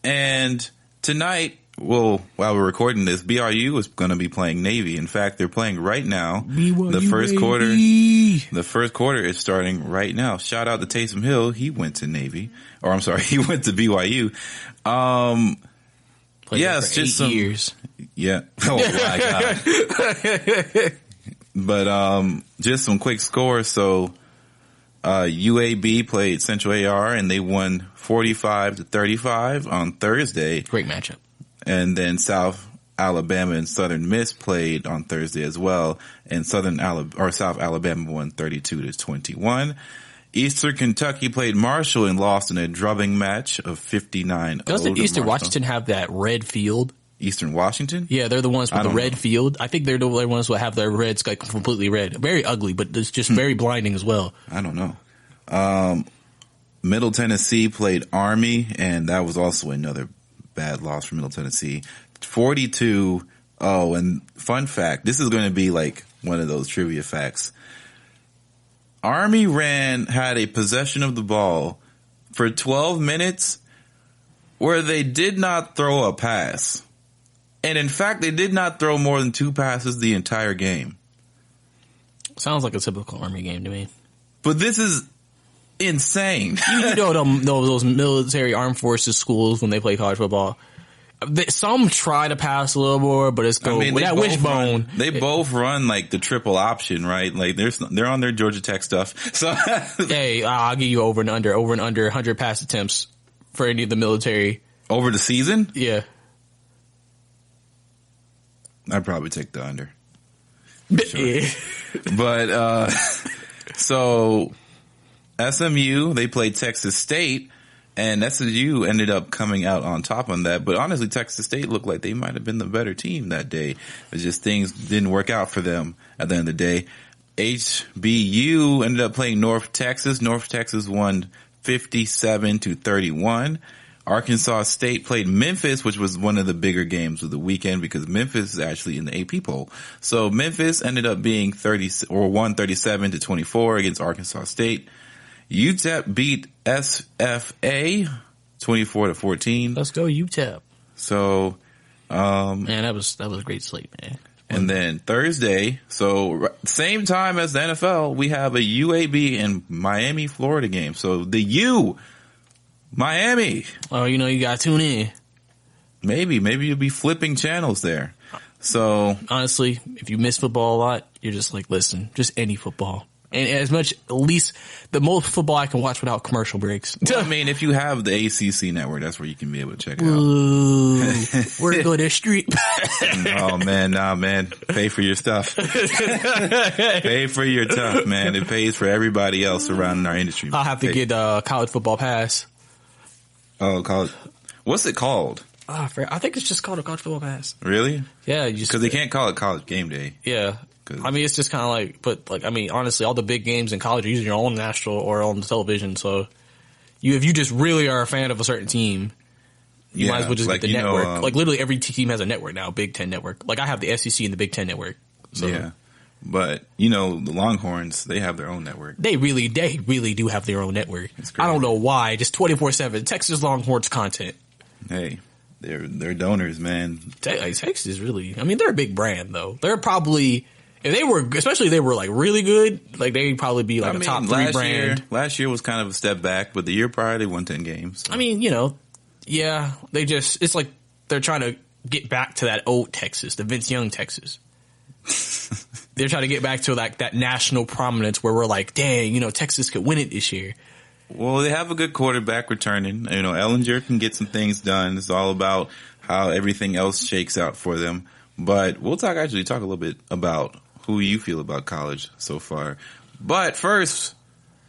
Speaker 2: And tonight while we're recording this, BYU is going to be playing Navy. In fact, they're playing right now.
Speaker 3: BYU,
Speaker 2: the first
Speaker 3: baby.
Speaker 2: quarter. The first quarter is starting right now. Shout out to Taysom Hill. He went to Navy, or I'm sorry, he went to BYU.
Speaker 3: Played there for 8 years.
Speaker 2: Yeah. Oh my God. But just some quick scores. So UAB played Central AR and they won 45-35 on Thursday.
Speaker 3: Great matchup.
Speaker 2: And then South Alabama and Southern Miss played on Thursday as well, and South Alabama won 32-21. Eastern Kentucky played Marshall and lost in a drubbing match of 59-0.
Speaker 3: Doesn't Eastern Washington have that red field?
Speaker 2: Eastern Washington?
Speaker 3: Yeah, they're the ones with the red field. I think they're the ones who have their reds like completely red. Very ugly, but it's just very blinding as well.
Speaker 2: I don't know. Middle Tennessee played Army, and that was also another bad loss for Middle Tennessee. 42-0. And fun fact, this is going to be like one of those trivia facts. Army had a possession of the ball for 12 minutes where they did not throw a pass. And in fact, they did not throw more than 2 passes the entire game.
Speaker 3: Sounds like a typical Army game to me.
Speaker 2: But this is insane.
Speaker 3: You know those military armed forces schools when they play college football. Some try to pass a little more, but it's with that wishbone.
Speaker 2: They both run like the triple option, right? Like they're on their Georgia Tech stuff. So
Speaker 3: hey, I'll give you over and under 100 pass attempts for any of the military
Speaker 2: over the season.
Speaker 3: Yeah,
Speaker 2: I'd probably take the under.
Speaker 3: Sure. Yeah.
Speaker 2: But so SMU, they played Texas State, and SMU ended up coming out on top on that. But honestly, Texas State looked like they might have been the better team that day. It's just things didn't work out for them at the end of the day. HBU ended up playing North Texas. North Texas won 57-31. Arkansas State played Memphis, which was one of the bigger games of the weekend because Memphis is actually in the AP poll. So Memphis ended up being won 37-24 against Arkansas State. UTEP beat SFA 24-14.
Speaker 3: Let's go UTEP.
Speaker 2: So,
Speaker 3: man, that was a great slate, man.
Speaker 2: And then Thursday, so same time as the NFL, we have a UAB and Miami, Florida game. So the U, Miami.
Speaker 3: Oh, you got to tune in.
Speaker 2: Maybe you'll be flipping channels there. So
Speaker 3: honestly, if you miss football a lot, you're just like, listen, just any football. And at least the most football I can watch without commercial breaks.
Speaker 2: Well, I mean, if you have the ACC network, that's where you can be able to check it out.
Speaker 3: Ooh, we're going to street.
Speaker 2: Oh man, nah, man. Pay for your stuff. Pay for your stuff, man. It pays for everybody else around our industry.
Speaker 3: I'll have to get college football pass.
Speaker 2: Oh, college. What's it called?
Speaker 3: I think it's just called a college football pass.
Speaker 2: Really?
Speaker 3: Yeah.
Speaker 2: Because they can't call it college game day.
Speaker 3: Yeah. I mean, it's just kind of like, honestly, all the big games in college are usually on national or on the television. So if you just really are a fan of a certain team, you might as well just get the network. Like literally every team has a network now, Big Ten network. Like I have the SEC and the Big Ten network. So. Yeah.
Speaker 2: But, the Longhorns, they have their own network.
Speaker 3: They really do have their own network. I don't know why. Just 24/7 Texas Longhorns content.
Speaker 2: Hey, they're donors, man.
Speaker 3: Texas really, they're a big brand though. They're probably, especially if they were like really good, like they'd probably be like a top 3 brand.
Speaker 2: Last year was kind of a step back, but the year prior they won 10 games. So.
Speaker 3: Yeah, it's like they're trying to get back to that old Texas, the Vince Young Texas. They're trying to get back to like that national prominence where we're like, dang, Texas could win it this year.
Speaker 2: Well, they have a good quarterback returning. Ellinger can get some things done. It's all about how everything else shakes out for them. But we'll talk a little bit about who you feel about college so far. But first,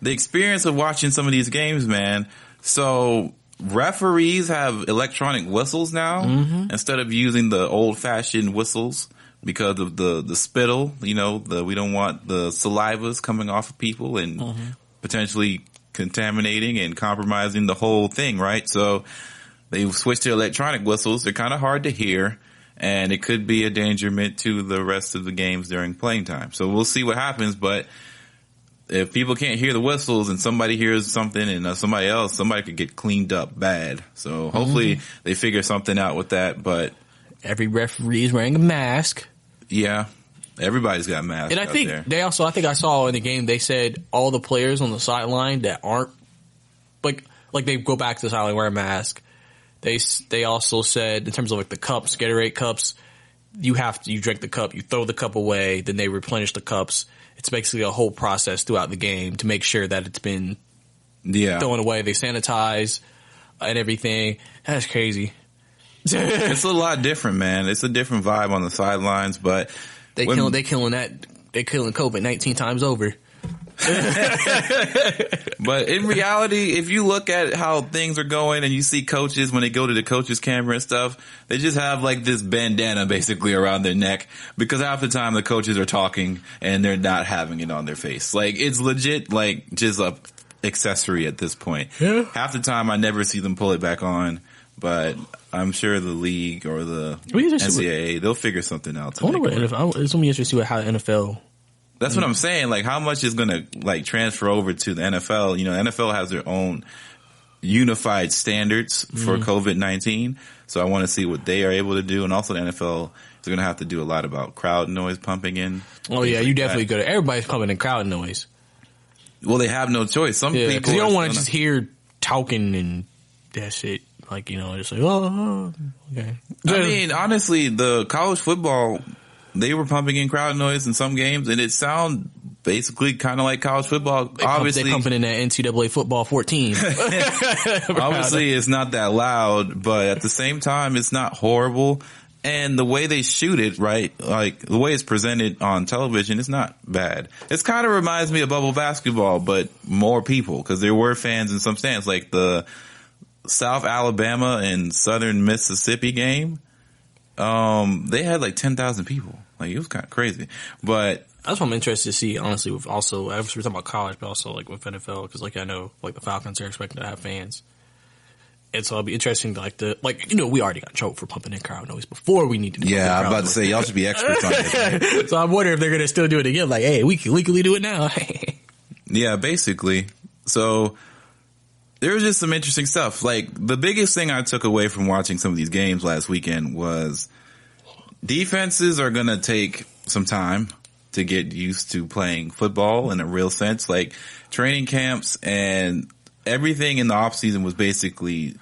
Speaker 2: the experience of watching some of these games, man. So referees have electronic whistles now instead of using the old-fashioned whistles because of the spittle. We don't want the salivas coming off of people and potentially contaminating and compromising the whole thing, right? So they switched to electronic whistles. They're kind of hard to hear, and it could be a endangerment to the rest of the games during playing time. So we'll see what happens, but if people can't hear the whistles and somebody hears something and somebody could get cleaned up bad. So hopefully they figure something out with that. But
Speaker 3: every referee is wearing a mask.
Speaker 2: Yeah, everybody's got masks.
Speaker 3: And I think
Speaker 2: there.
Speaker 3: I think I saw in the game they said all the players on the sideline that aren't like they go back to the sideline wear a mask. They also said in terms of like the cups, Gatorade cups, you drink the cup, you throw the cup away, then they replenish the cups. It's basically a whole process throughout the game to make sure that it's been thrown away. They sanitize and everything. That's crazy.
Speaker 2: It's a lot different, man. It's a different vibe on the sidelines, but
Speaker 3: they killing COVID-19 times over.
Speaker 2: But in reality, if you look at how things are going and you see coaches when they go to the coaches camera and stuff, they just have like this bandana basically around their neck because half the time the coaches are talking and they're not having it on their face. Like it's legit like just a accessory at this point. Yeah. Half the time I never see them pull it back on, but I'm sure the league or the NCAA, they'll figure something out.
Speaker 3: I wonder what NFL, it's going to be interesting to see how the NFL.
Speaker 2: That's what I'm saying. Like, how much is going to like transfer over to the NFL? You know, NFL has their own unified standards for COVID-19. So I want to see what they are able to do. And also the NFL is going to have to do a lot about crowd noise pumping in.
Speaker 3: Oh yeah, you definitely got to. Everybody's pumping in crowd noise.
Speaker 2: Well, they have no choice. Some people,
Speaker 3: because you don't want to just hear talking and that shit. Like, you know, just like, oh, okay.
Speaker 2: I mean, honestly, the college football, they were pumping in crowd noise in some games, and it sounded basically kind of like college football. Obviously,
Speaker 3: they're pumping in that NCAA football 14.
Speaker 2: Obviously, it's not that loud, but at the same time, it's not horrible. And the way they shoot it, right, like the way it's presented on television, it's not bad. It's kind of reminds me of bubble basketball, but more people, because there were fans in some stands, like the South Alabama and Southern Mississippi game. They had like 10,000 people. Like, it was kind of crazy. But
Speaker 3: that's what I'm interested to see, honestly, with also, we're talking about college, but also like with NFL, because like I know like the Falcons are expecting to have fans. And so it'll be interesting to we already got in trouble for pumping in crowd noise before we need to do it.
Speaker 2: Yeah, I'm about to say, y'all should be experts on this. Right?
Speaker 3: So I'm wondering if they're going to still do it again. Like, hey, we can legally do it now.
Speaker 2: Yeah, basically. So there was just some interesting stuff. Like, the biggest thing I took away from watching some of these games last weekend was defenses are going to take some time to get used to playing football in a real sense. Like, training camps and everything in the offseason was basically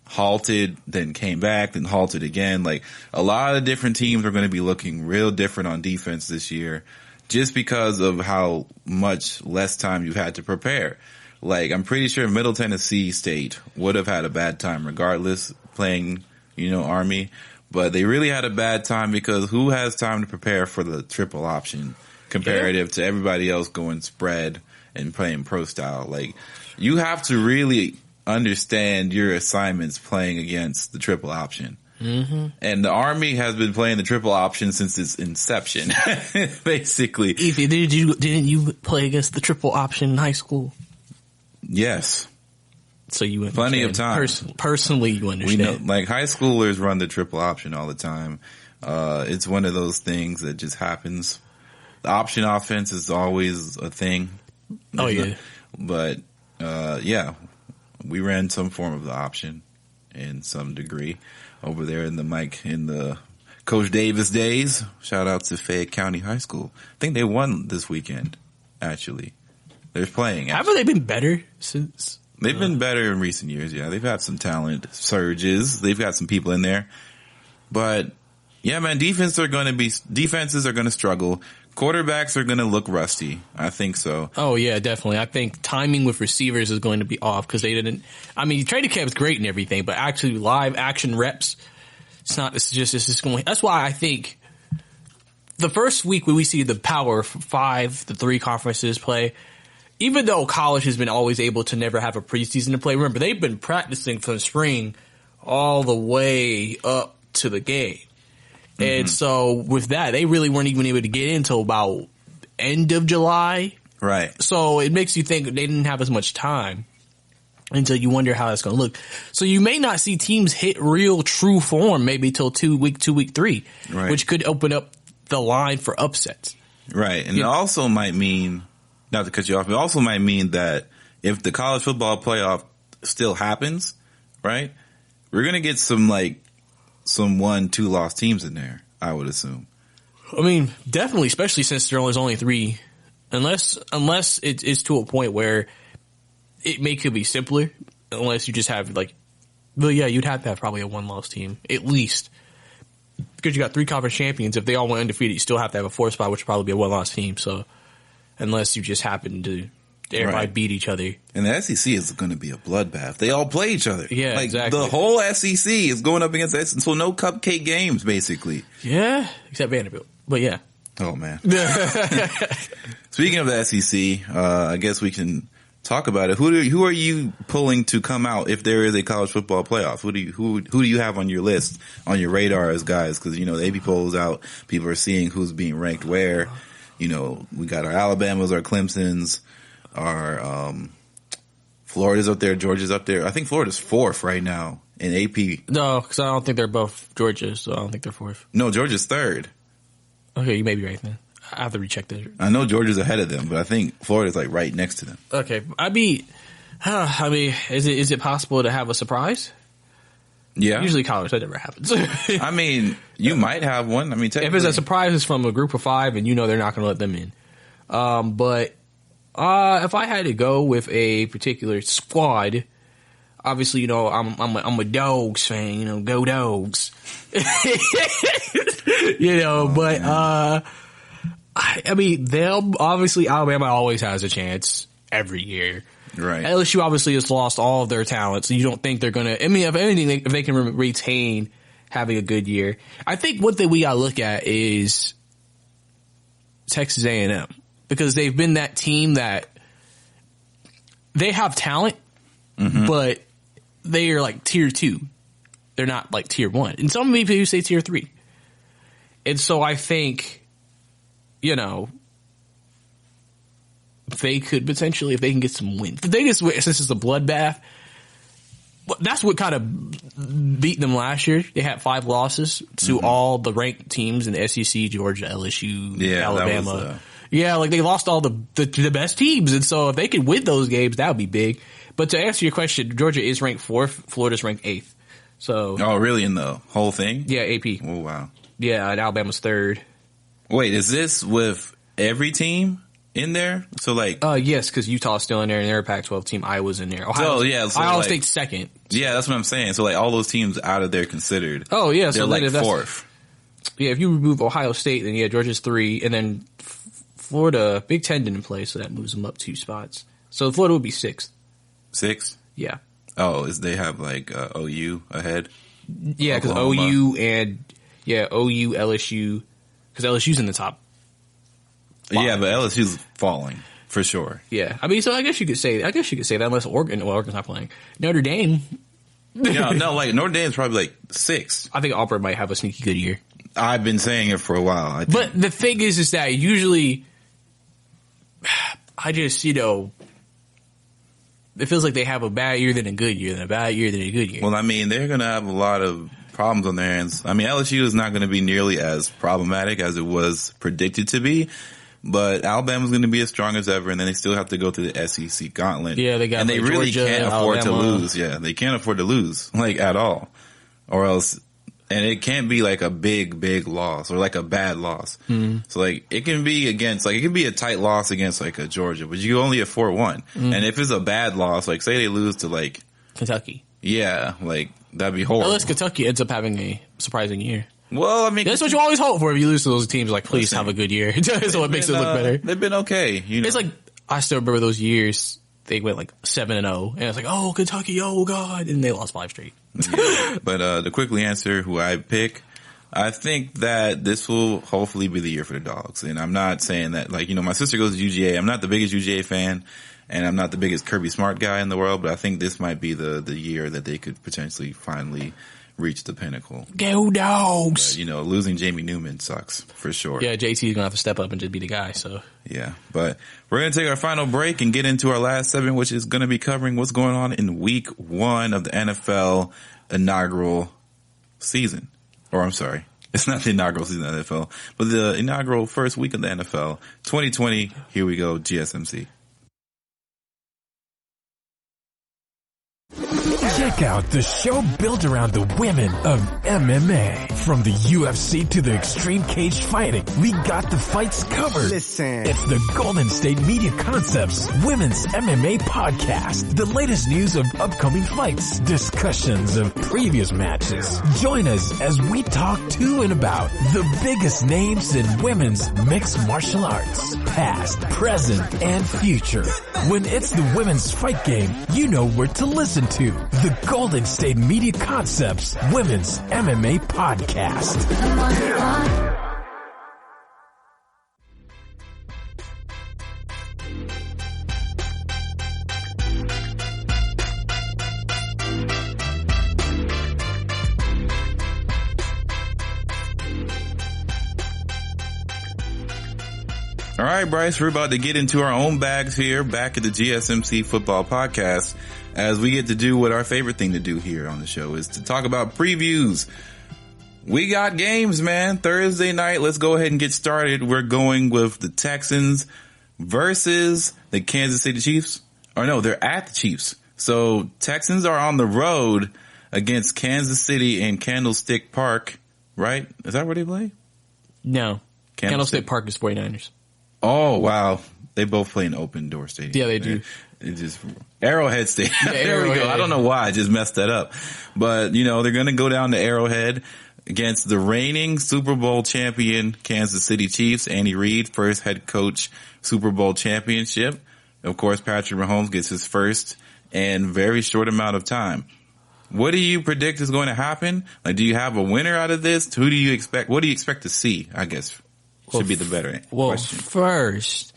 Speaker 2: halted, then came back, then halted again. Like, a lot of different teams are going to be looking real different on defense this year just because of how much less time you've had to prepare. Like, I'm pretty sure Middle Tennessee State would have had a bad time regardless playing, Army. But they really had a bad time because who has time to prepare for the triple option comparative to everybody else going spread and playing pro style? Like, you have to really understand your assignments playing against the triple option. Mm-hmm. And the Army has been playing the triple option since its inception, basically.
Speaker 3: Evie, didn't you play against the triple option in high school?
Speaker 2: Yes.
Speaker 3: So you understand.
Speaker 2: Plenty of time.
Speaker 3: Personally, you understand.
Speaker 2: We know, like, high schoolers run the triple option all the time. It's one of those things that just happens. The option offense is always a thing.
Speaker 3: Oh, yeah.
Speaker 2: But, we ran some form of the option in some degree over there in the Coach Davis days. Shout out to Fayette County High School. I think they won this weekend, actually. They're playing.
Speaker 3: Haven't they been better since?
Speaker 2: They've been better in recent years, yeah. They've had some talent surges. They've got some people in there. But, yeah, man, defenses are going to struggle. Quarterbacks are going to look rusty. I think so.
Speaker 3: Oh, yeah, definitely. I think timing with receivers is going to be off because they didn't. I mean, training camp's great and everything, but actually live action reps, it's just going. That's why I think the first week when we see the Power 5, the 3 conferences play, even though college has been always able to never have a preseason to play, remember, they've been practicing from spring all the way up to the game. And so with that, they really weren't even able to get in until about end of July.
Speaker 2: Right.
Speaker 3: So it makes you think they didn't have as much time until you wonder how that's going to look. So you may not see teams hit real true form maybe till week 3, right, which could open up the line for upsets.
Speaker 2: Right. And it also might mean not to cut you off, it also might mean that if the college football playoff still happens, right, we're going to get some 1-2 loss teams in there, I would assume.
Speaker 3: I mean, definitely, especially since there was only 3. Unless it's to a point where could be simpler, unless you just have you'd have to have probably a 1-loss team, at least. Because you got 3 conference champions, if they all went undefeated, you still have to have a 4th spot, which would probably be a 1-loss team. So, unless you just happen to everybody beat each other.
Speaker 2: And the SEC is going to be a bloodbath. They all play each other.
Speaker 3: Yeah, exactly.
Speaker 2: The whole SEC is going up against the SEC, so no cupcake games, basically.
Speaker 3: Yeah, except Vanderbilt. But yeah.
Speaker 2: Oh, man. Speaking of the SEC, I guess we can talk about it. Who are you pulling to come out if there is a college football playoff? Who do you have on your list, on your radar as guys? Because, the AP poll is out. People are seeing who's being ranked where. We got our Alabamas, our Clemsons, our Florida's up there, Georgia's up there. I think Florida's 4th right now in AP.
Speaker 3: No, because I don't think they're both Georgia, so I don't think they're 4th.
Speaker 2: No, Georgia's 3rd.
Speaker 3: Okay, you may be right then. I have to recheck that.
Speaker 2: I know Georgia's ahead of them, but I think Florida's right next to them.
Speaker 3: Okay, is it possible to have a surprise?
Speaker 2: Yeah.
Speaker 3: Usually college, that never happens.
Speaker 2: I mean, you might have one. I mean,
Speaker 3: if it's a surprise, it's from a group of 5 and they're not going to let them in. But if I had to go with a particular squad, obviously, I'm a Dogs fan, go Dogs. But I mean, Alabama always has a chance every year.
Speaker 2: Right.
Speaker 3: LSU obviously has lost all of their talent, so you don't think they're going to, if anything, if they can retain having a good year. I think one thing we got to look at is Texas A&M, because they've been that team that they have talent, but they are tier 2. They're not tier 1. And some people say tier 3. And so I think, they could potentially, if they can get some wins. The thing is, since it's a bloodbath, that's what kind of beat them last year. They had 5 losses to all the ranked teams in the SEC, Georgia, LSU, Alabama. They lost all the best teams. And so if they could win those games, that would be big. But to answer your question, Georgia is ranked 4th. Florida's ranked 8th. So.
Speaker 2: Oh, really? In the whole thing?
Speaker 3: Yeah, AP.
Speaker 2: Oh, wow.
Speaker 3: Yeah, and Alabama's 3rd.
Speaker 2: Wait, is this with every team in there? So
Speaker 3: yes, because Utah's still in there and they're a Pac-12 team. Iowa's in there. Ohio State's 2nd.
Speaker 2: Yeah, that's what I'm saying. So all those teams out of there considered.
Speaker 3: Oh yeah,
Speaker 2: they're
Speaker 3: so
Speaker 2: 4th.
Speaker 3: Yeah, if you remove Ohio State, then Georgia's 3, and then Florida, Big Ten didn't play, so that moves them up 2 spots. So Florida would be 6th.
Speaker 2: 6th?
Speaker 3: Yeah.
Speaker 2: Oh, they have OU ahead?
Speaker 3: Yeah, because OU and OU, LSU, because LSU's in the top 5.
Speaker 2: Yeah, but LSU's falling for sure.
Speaker 3: Yeah, I mean, so I guess you could say that unless Oregon's not playing. Notre Dame.
Speaker 2: Notre Dame's probably 6th.
Speaker 3: I think Auburn might have a sneaky good year.
Speaker 2: I've been saying it for a while.
Speaker 3: But the thing is that usually, I just it feels like they have a bad year then a good year, then a bad year then a good year.
Speaker 2: Well, I mean, they're going to have a lot of problems on their hands. I mean, LSU is not going to be nearly as problematic as it was predicted to be, but Alabama's going to be as strong as ever, and then they still have to go through the SEC gauntlet.
Speaker 3: Yeah, they got
Speaker 2: and they really
Speaker 3: Georgia,
Speaker 2: can't afford
Speaker 3: Alabama.
Speaker 2: to lose. Yeah, they can't afford to lose at all, or else. And it can't be a big loss or a bad loss. So it can be against it can be a tight loss against a Georgia, but you only have 4-1. And if it's a bad loss, say they lose to
Speaker 3: Kentucky.
Speaker 2: Yeah, that'd be horrible.
Speaker 3: Unless Kentucky ends up having a surprising year.
Speaker 2: Well, I mean,
Speaker 3: that's what you always hope for if you lose to those teams. Please have a good year. So it makes it look better.
Speaker 2: They've been okay.
Speaker 3: It's I still remember those years. They went 7-0, and it's oh, Kentucky, oh god, and they lost 5 straight.
Speaker 2: Yeah. But to quickly answer who I pick, I think that this will hopefully be the year for the Dogs. And I'm not saying that my sister goes to UGA. I'm not the biggest UGA fan, and I'm not the biggest Kirby Smart guy in the world, but I think this might be the year that they could potentially finally reach the pinnacle.
Speaker 3: Go Dogs!
Speaker 2: But, losing Jamie Newman sucks for sure.
Speaker 3: Yeah, JT's gonna have to step up and just be the guy. So
Speaker 2: yeah, but we're gonna take our final break and get into our last segment, which is gonna be covering what's going on in Week 1 of the NFL inaugural season, or I'm sorry, It's not the inaugural season of the NFL, but the inaugural first week of the NFL. 2020, here we go, GSMC.
Speaker 1: Check out the show built around the women of MMA. From the UFC to the extreme cage fighting, we got the fights covered.
Speaker 7: Listen.
Speaker 1: It's the Golden State Media Concepts Women's MMA Podcast. The latest news of upcoming fights, discussions of previous matches. Join us as we talk to and about the biggest names in women's mixed martial arts, past, present, and future. When it's the women's fight game, you know where to listen to. The Golden State Media Concepts Women's MMA Podcast.
Speaker 2: All right, Brice, we're about to get into our own bags here back at the GSMC Football Podcast as we get to do what our favorite thing to do here on the show is to talk about previews. We got games, man. Thursday night, let's go ahead and get started. We're going with the Texans versus the Kansas City Chiefs. Or no, they're at the Chiefs. So Texans are on the road against Kansas City in Candlestick Park, right? Is that where they play?
Speaker 3: No. Candlestick Park is 49ers.
Speaker 2: Oh, wow. They both play in open door stadium.
Speaker 3: Yeah, they do.
Speaker 2: It just Arrowhead Stadium.
Speaker 3: Yeah,
Speaker 2: there we go. I don't know why I just messed that up. But, you know, they're going to go down to Arrowhead against the reigning Super Bowl champion Kansas City Chiefs. Andy Reid, first head coach Super Bowl championship. Of course, Patrick Mahomes gets his first in very short amount of time. What do you predict is going to happen? Like, do you have a winner out of this? Who do you expect? What do you expect to see? I guess should be the better question.
Speaker 3: First,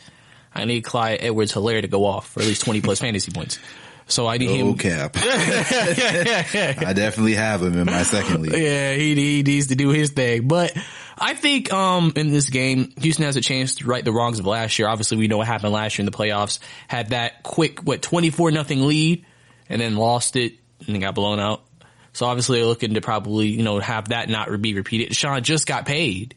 Speaker 3: I need Clyde Edwards-Helaire to go off for at least 20 plus fantasy points. So I need him.
Speaker 2: Cap. I definitely have him in my second league.
Speaker 3: Yeah, he needs to do his thing. But I think in this game, Houston has a chance to right the wrongs of last year. Obviously, we know what happened last year in the playoffs. Had that quick 24-0 lead, and then lost it and then got blown out. So obviously, they're looking to probably have that not be repeated. Deshaun just got paid.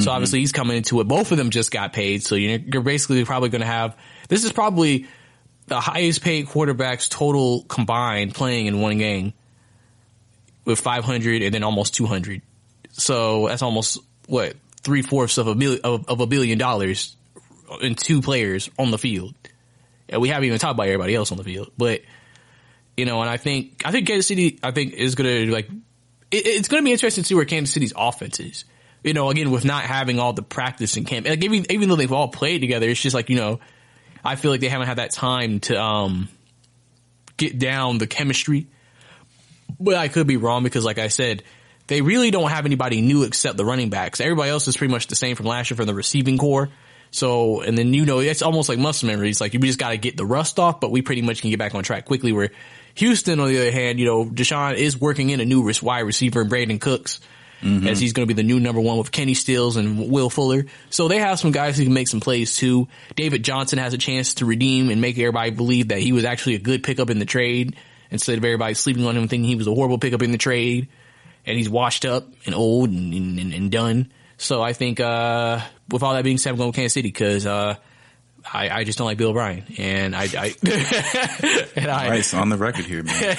Speaker 3: So obviously he's coming into it. Both of them just got paid. So you're basically probably going to have, this is probably the highest paid quarterbacks total combined playing in one game with 500 and then almost 200. So that's almost what, 3/4 of $1 billion in two players on the field. And we haven't even talked about everybody else on the field, but and I think Kansas City, is going to it's going to be interesting to see where Kansas City's offense is. Again, with not having all the practice in camp, like even though they've all played together, it's just like, I feel like they haven't had that time to, get down the chemistry. But I could be wrong because, like I said, they really don't have anybody new except the running backs. Everybody else is pretty much the same from last year from the receiving core. So, and then, it's almost like muscle memory. It's like, we just got to get the rust off, but we pretty much can get back on track quickly. Where Houston, on the other hand, Deshaun is working in a new wide receiver, Brandon Cooks. As he's going to be the new number one with Kenny Stills and Will Fuller. So they have some guys who can make some plays too. David Johnson has a chance to redeem and make everybody believe that he was actually a good pickup in the trade instead of everybody sleeping on him thinking he was a horrible pickup in the trade. And he's washed up and old and done. So I think, with all that being said, I'm going with Kansas City because, I just don't like Bill O'Brien, and
Speaker 2: Brice on the record here, man.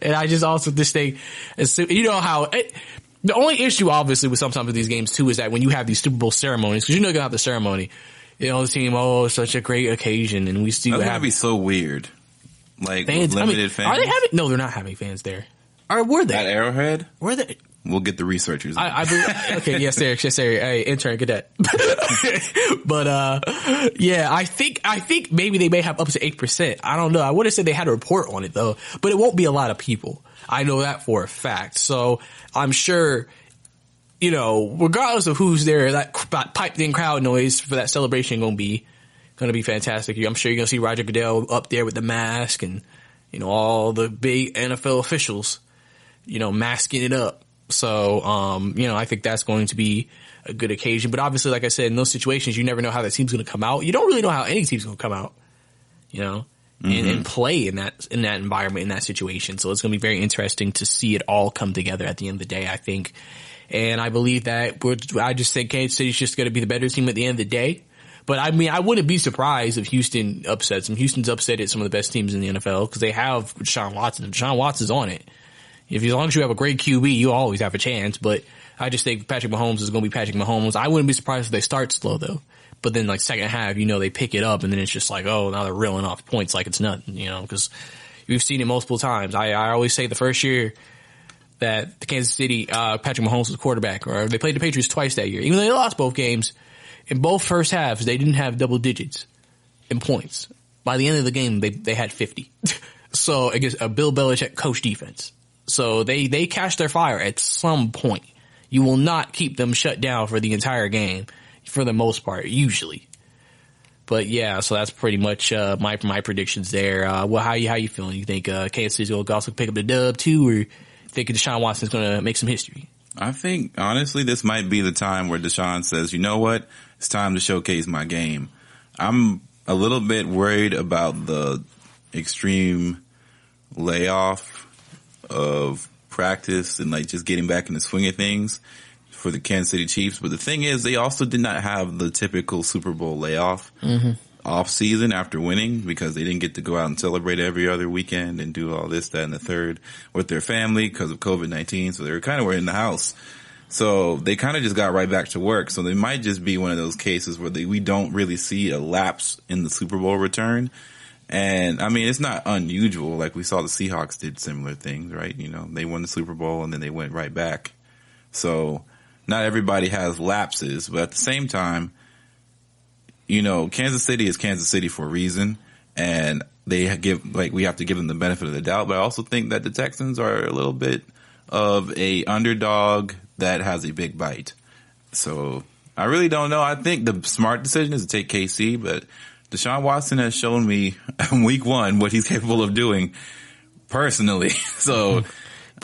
Speaker 3: And I just also just think, how the only issue obviously with sometimes with these games too is that when you have these Super Bowl ceremonies, because you're gonna have the ceremony, the team, it's such a great occasion, and we see
Speaker 2: that's
Speaker 3: what
Speaker 2: gonna be so weird. Like
Speaker 3: fans,
Speaker 2: limited fans.
Speaker 3: Are they having? No, they're not having fans there. Or were they
Speaker 2: at Arrowhead?
Speaker 3: Were they?
Speaker 2: We'll get the researchers.
Speaker 3: I believe, okay, yes, sir. Hey, intern, get that. But, I think maybe they may have up to 8%. I don't know. I would have said they had a report on it though, but it won't be a lot of people. I know that for a fact. So I'm sure, regardless of who's there, that piped in crowd noise for that celebration going to be fantastic. I'm sure you're going to see Roger Goodell up there with the mask and, all the big NFL officials, masking it up. So, I think that's going to be a good occasion. But obviously, like I said, in those situations, you never know how that team's going to come out. You don't really know how any team's going to come out, and play in that environment, in that situation. So it's going to be very interesting to see it all come together at the end of the day, I think. And I believe that I just think Kansas City's just going to be the better team at the end of the day. But I mean, I wouldn't be surprised if Houston upsets them. Houston's upsetted some of the best teams in the NFL because they have Deshaun Watson. Deshaun Watson's on it. As long as you have a great QB, you always have a chance. But I just think Patrick Mahomes is going to be Patrick Mahomes. I wouldn't be surprised if they start slow though. But then like second half, they pick it up and then it's just like, oh, now they're reeling off points like it's nothing, because we've seen it multiple times. I always say the first year that the Kansas City, Patrick Mahomes was quarterback, or they played the Patriots twice that year. Even though they lost both games, in both first halves, they didn't have double digits in points. By the end of the game, they had 50. So against a Bill Belichick coach defense. So they catch their fire at some point. You will not keep them shut down for the entire game, for the most part, usually. But yeah, so that's pretty much my predictions there. Well, how you feeling? You think Kansas City's going to also pick up the dub too, or think Deshaun Watson's going to make some history?
Speaker 2: I think, honestly, this might be the time where Deshaun says, you know what? It's time to showcase my game. I'm a little bit worried about the extreme layoff of practice and like just getting back in the swing of things for the Kansas City Chiefs. But the thing is, they also did not have the typical Super Bowl layoff off season after winning because they didn't get to go out and celebrate every other weekend and do all this, that, and the third with their family because of COVID-19. So they were in the house. So they kind of just got right back to work. So they might just be one of those cases where we don't really see a lapse in the Super Bowl return. And I mean, it's not unusual. Like we saw the Seahawks did similar things, right? They won the Super Bowl and then they went right back. So not everybody has lapses, but at the same time, Kansas City is Kansas City for a reason, and we have to give them the benefit of the doubt. But I also think that the Texans are a little bit of a underdog that has a big bite. So I really don't know. I think the smart decision is to take KC, but Deshaun Watson has shown me in week 1 what he's capable of doing personally. So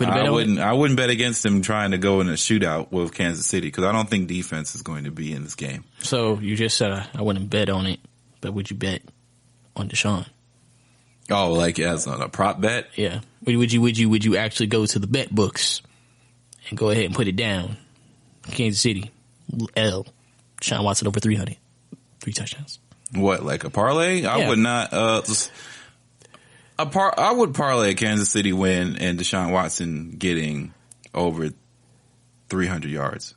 Speaker 2: I wouldn't bet against him trying to go in a shootout with Kansas City because I don't think defense is going to be in this game.
Speaker 3: So you just said I wouldn't bet on it, but would you bet on Deshaun?
Speaker 2: Oh, like as on a prop bet?
Speaker 3: Yeah. Would you actually go to the bet books and go ahead and put it down? Kansas City, Deshaun Watson over 300, 3 touchdowns.
Speaker 2: What, like a parlay?
Speaker 3: Yeah.
Speaker 2: I would not. I would parlay a Kansas City win and Deshaun Watson getting over 300 yards.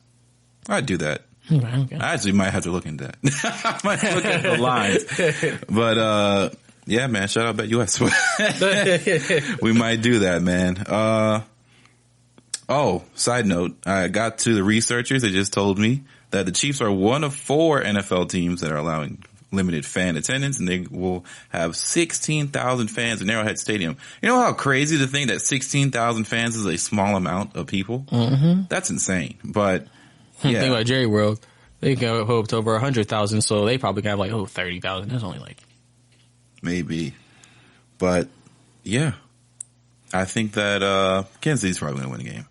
Speaker 2: I'd do that.
Speaker 3: Okay.
Speaker 2: I actually might have to look into that. I might look at the lines. But, yeah, man, shout out BetUS. We might do that, man. Side note, I got to the researchers. They just told me that the Chiefs are one of 4 NFL teams that are allowing limited fan attendance, and they will have 16,000 fans in Arrowhead Stadium. You know how crazy to think that 16,000 fans is a small amount of people? Mm-hmm. That's insane. But yeah.
Speaker 3: Think about Jerry World. They can hope to over 100,000, so they probably have 30,000. That's only
Speaker 2: maybe. But yeah, I think that Kansas City's probably going to win the game.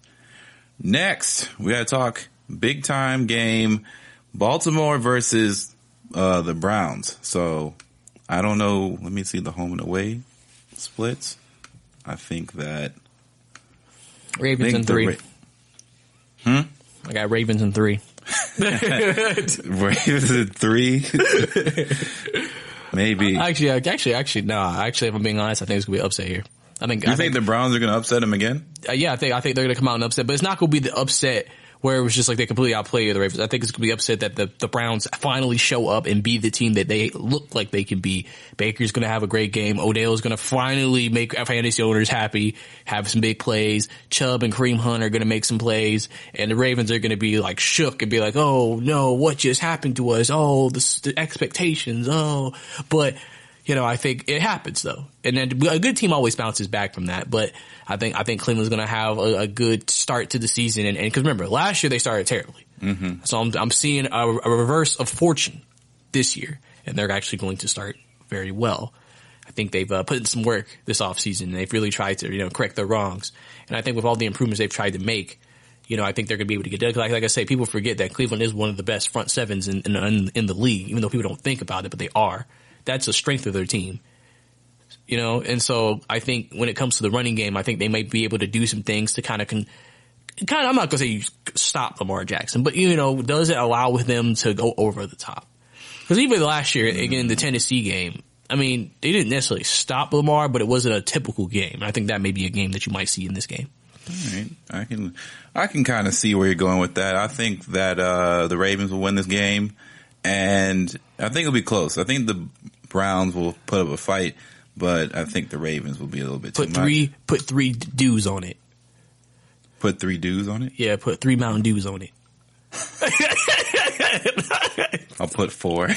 Speaker 2: Next, we got to talk big time game, Baltimore versus the Browns. So I don't know. Let me see the home and away splits. I think that
Speaker 3: Ravens in 3. I got Ravens in 3.
Speaker 2: Ravens in 3. Maybe.
Speaker 3: Actually, no. Actually, if I'm being honest, I think it's gonna be an upset here. I think
Speaker 2: the Browns are gonna upset them again?
Speaker 3: Yeah, I think they're gonna come out and upset, but it's not gonna be the upset where it was just like they completely outplayed the Ravens. I think it's going to be upset that the Browns finally show up and be the team that they look like they can be. Baker's going to have a great game. Odell's going to finally make fantasy owners happy, have some big plays. Chubb and Kareem Hunt are going to make some plays. And the Ravens are going to be like shook and be like, oh no, what just happened to us? Oh, the expectations. Oh, but I think it happens though. And then a good team always bounces back from that. But I think Cleveland's going to have a good start to the season. And because remember, last year they started terribly. Mm-hmm. So I'm seeing a reverse of fortune this year. And they're actually going to start very well. I think they've put in some work this offseason. They've really tried to, correct their wrongs. And I think with all the improvements they've tried to make, I think they're going to be able to get done. Like I say, people forget that Cleveland is one of the best front sevens in the league, even though people don't think about it, but they are. That's a strength of their team, and so I think when it comes to the running game, I think they might be able to do some things to kind of, I'm not going to say stop Lamar Jackson, but does it allow them to go over the top? Because even last year, again, the Tennessee game, I mean, they didn't necessarily stop Lamar, but it wasn't a typical game. I think that may be a game that you might see in this game.
Speaker 2: All right. I can kind of see where you're going with that. I think that the Ravens will win this game, and I think it'll be close. I think the Browns will put up a fight, but I think the Ravens will be a little bit too much.
Speaker 3: Put 3 dews on it.
Speaker 2: Put 3 dews on it?
Speaker 3: Yeah, put 3 Mountain Dews on it.
Speaker 2: I'll put 4.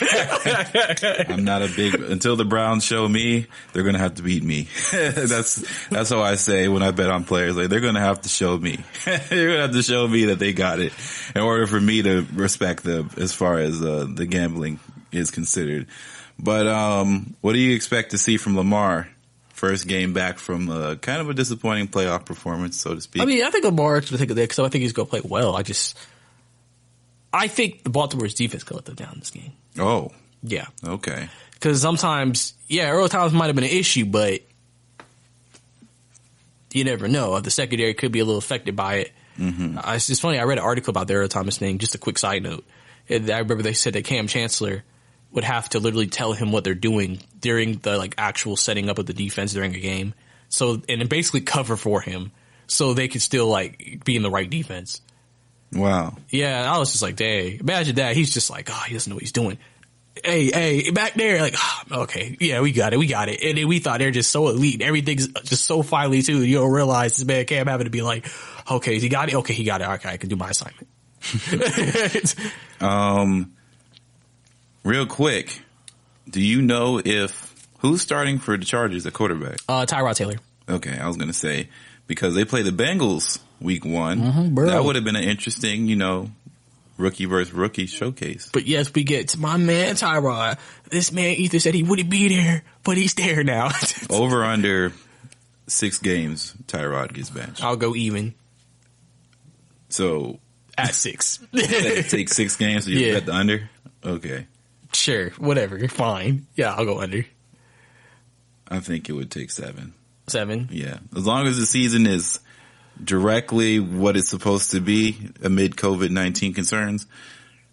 Speaker 2: I'm not a big, until the Browns show me, they're going to have to beat me. That's how I say when I bet on players. Like, they're going to have to show me. They're going to have to show me that they got it in order for me to respect them as far as the gambling is considered. But what do you expect to see from Lamar? First game back from kind of a disappointing playoff performance, so to speak. I
Speaker 3: mean, I think Lamar's going to take it there because I think he's going to play well. I think the Baltimore's defense could let them down in this game.
Speaker 2: Oh.
Speaker 3: Yeah.
Speaker 2: Okay.
Speaker 3: Because sometimes, early times might have been an issue, but you never know. The secondary could be a little affected by it. Mm-hmm. It's just funny. I read an article about the Earl Thomas thing. Just a quick side note. I remember they said that Cam Chancellor would have to literally tell him what they're doing during the actual setting up of the defense during a game. So, and basically cover for him so they could still be in the right defense.
Speaker 2: Wow.
Speaker 3: Yeah, I was just like, dang. Imagine that. He's just like, he doesn't know what he's doing. Hey, back there. Okay. Yeah, we got it. And then we thought they're just so elite. Everything's just so finely too. You don't realize this man Cam having to be like, okay, he got it? Okay, he got it. Okay, I can do my assignment.
Speaker 2: Real quick, do you know who's starting for the Chargers at quarterback?
Speaker 3: Tyrod Taylor.
Speaker 2: Okay, I was going to say, because they play the Bengals week 1.
Speaker 3: Mm-hmm,
Speaker 2: that would have been an interesting, rookie versus rookie showcase.
Speaker 3: But yes, we get to my man Tyrod. This man Ethan said he wouldn't be there, but he's there now.
Speaker 2: Over under 6 games, Tyrod gets benched.
Speaker 3: I'll go even.
Speaker 2: So
Speaker 3: at 6.
Speaker 2: Take 6 games, so you bet the under? Okay.
Speaker 3: Sure, whatever, you're fine. Yeah, I'll go under.
Speaker 2: I think it would take 7.
Speaker 3: 7?
Speaker 2: Yeah. As long as the season is directly what it's supposed to be amid COVID-19 concerns,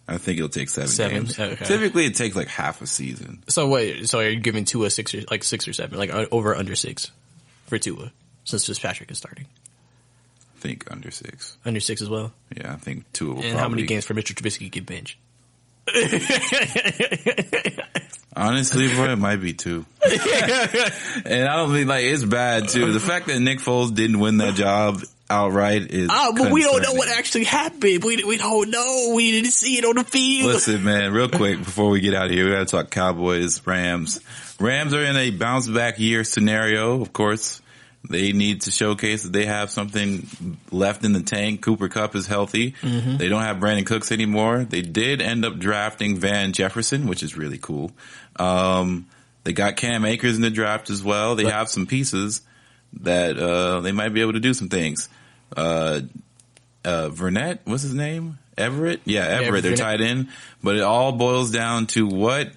Speaker 2: I think it'll take 7 games.
Speaker 3: Okay.
Speaker 2: Typically, it takes half a season.
Speaker 3: So wait, so are you giving Tua 6 or 6 or 7, over under 6 for Tua, since Fitzpatrick is starting?
Speaker 2: I think under 6.
Speaker 3: Under 6 as well?
Speaker 2: Yeah, I think Tua will.
Speaker 3: And how many games for Mr. Trubisky get benched?
Speaker 2: Honestly, bro, it might be 2. And I don't mean it's bad too. The fact that Nick Foles didn't win that job outright is
Speaker 3: but we don't know what actually happened. We don't know. We didn't see it on the field.
Speaker 2: Listen, man, real quick before we get out of here, we gotta talk Cowboys, Rams. Rams are in a bounce back year scenario, of course. They need to showcase that they have something left in the tank. Cooper Kupp is healthy. Mm-hmm. They don't have Brandon Cooks anymore. They did end up drafting Van Jefferson, which is really cool. They got Cam Akers in the draft as well. They have some pieces that they might be able to do some things. Fournette, what's his name? Everett? Yeah, Everett. They're tied in. But it all boils down to what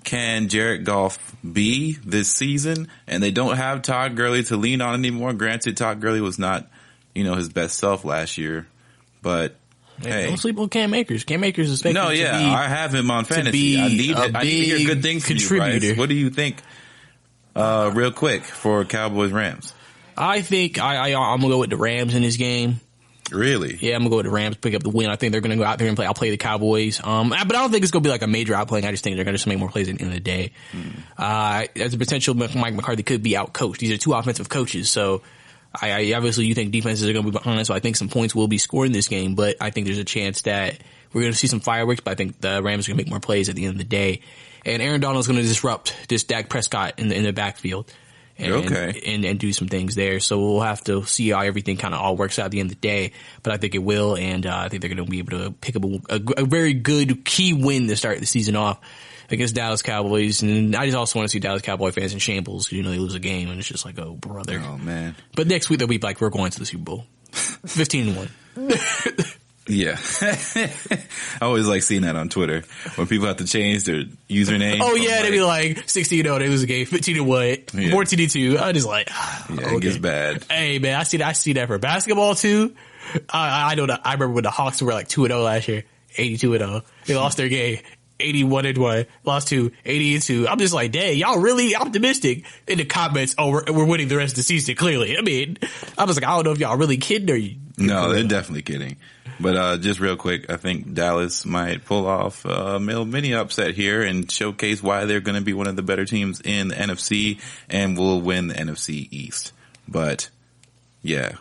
Speaker 2: can Jared Goff be this season? And they don't have Todd Gurley to lean on anymore. Granted, Todd Gurley was not, his best self last year. But, hey.
Speaker 3: Don't sleep on Cam Akers. Cam Akers is expected to be...
Speaker 2: I have him on fantasy. I need to hear good things from you, Brice. What do you think, real quick, for Cowboys-Rams?
Speaker 3: I think I'm going to go with the Rams in this game.
Speaker 2: Really?
Speaker 3: Yeah, I'm going to go with the Rams, pick up the win. I think they're going to go out there and play. I'll play the Cowboys. But I don't think it's going to be a major outplaying. I just think they're going to make more plays at the end of the day. There's a potential Mike McCarthy could be out-coached. These are 2 offensive coaches, so I obviously you think defenses are going to be behind, so I think some points will be scored in this game, but I think there's a chance that we're going to see some fireworks, but I think the Rams are going to make more plays at the end of the day. And Aaron Donald's going to disrupt this Dak Prescott in the backfield. And do some things there. So we'll have to see how everything kind of all works out at the end of the day. But I think it will, and I think they're going to be able to pick up a very good key win to start the season off against Dallas Cowboys. And I just also want to see Dallas Cowboy fans in shambles because, they lose a game, and it's just like, oh, brother.
Speaker 2: Oh, man.
Speaker 3: But next week they'll be like, we're going to the Super Bowl. 15-1.
Speaker 2: Yeah. I always like seeing that on Twitter when people have to change their username.
Speaker 3: Oh yeah, they'd be like 16-0, they lose a game, 15-1, 14-2. I just like,
Speaker 2: it gets bad.
Speaker 3: Hey man, I see that for basketball too. I know that. I remember when the Hawks were like 2-0 last year, 82-0. They lost their game, 81-1. Lost to 80-2. I'm just like, dang, y'all really optimistic in the comments. Oh, we're winning the rest of the season. Clearly, I mean, I was like, I don't know if y'all really kidding or you.
Speaker 2: No, they're definitely kidding. But just real quick, I think Dallas might pull off a mini upset here and showcase why they're going to be one of the better teams in the NFC and will win the NFC East. But yeah,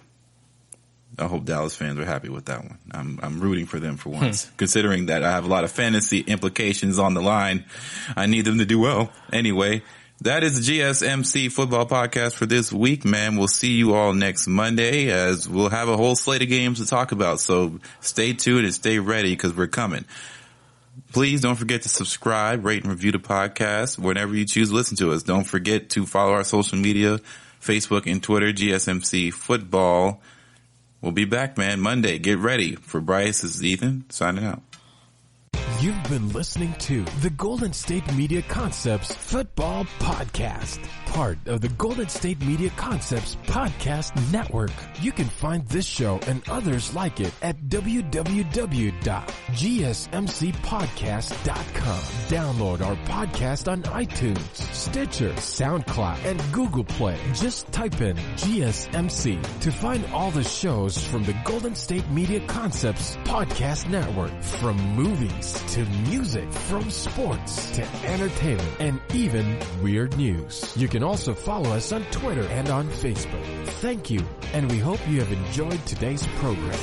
Speaker 2: I hope Dallas fans are happy with that one. I'm rooting for them for once, considering that I have a lot of fantasy implications on the line. I need them to do well. Anyway, that is the GSMC football podcast for this week, man. We'll see you all next Monday as we'll have a whole slate of games to talk about. So stay tuned and stay ready because we're coming. Please don't forget to subscribe, rate, and review the podcast whenever you choose to listen to us. Don't forget to follow our social media, Facebook and Twitter, GSMC Football. We'll be back, man, Monday. Get ready. For Brice, this is Ethan, signing out.
Speaker 1: You've been listening to the Golden State Media Concepts Football Podcast, part of the Golden State Media Concepts Podcast Network. You can find this show and others like it at www.gsmcpodcast.com. Download our podcast on iTunes, Stitcher, SoundCloud, and Google Play. Just type in GSMC to find all the shows from the Golden State Media Concepts Podcast Network, from movies to music, from sports to entertainment, and even weird news. You can also follow us on Twitter and on Facebook. Thank you, and we hope you have enjoyed today's program.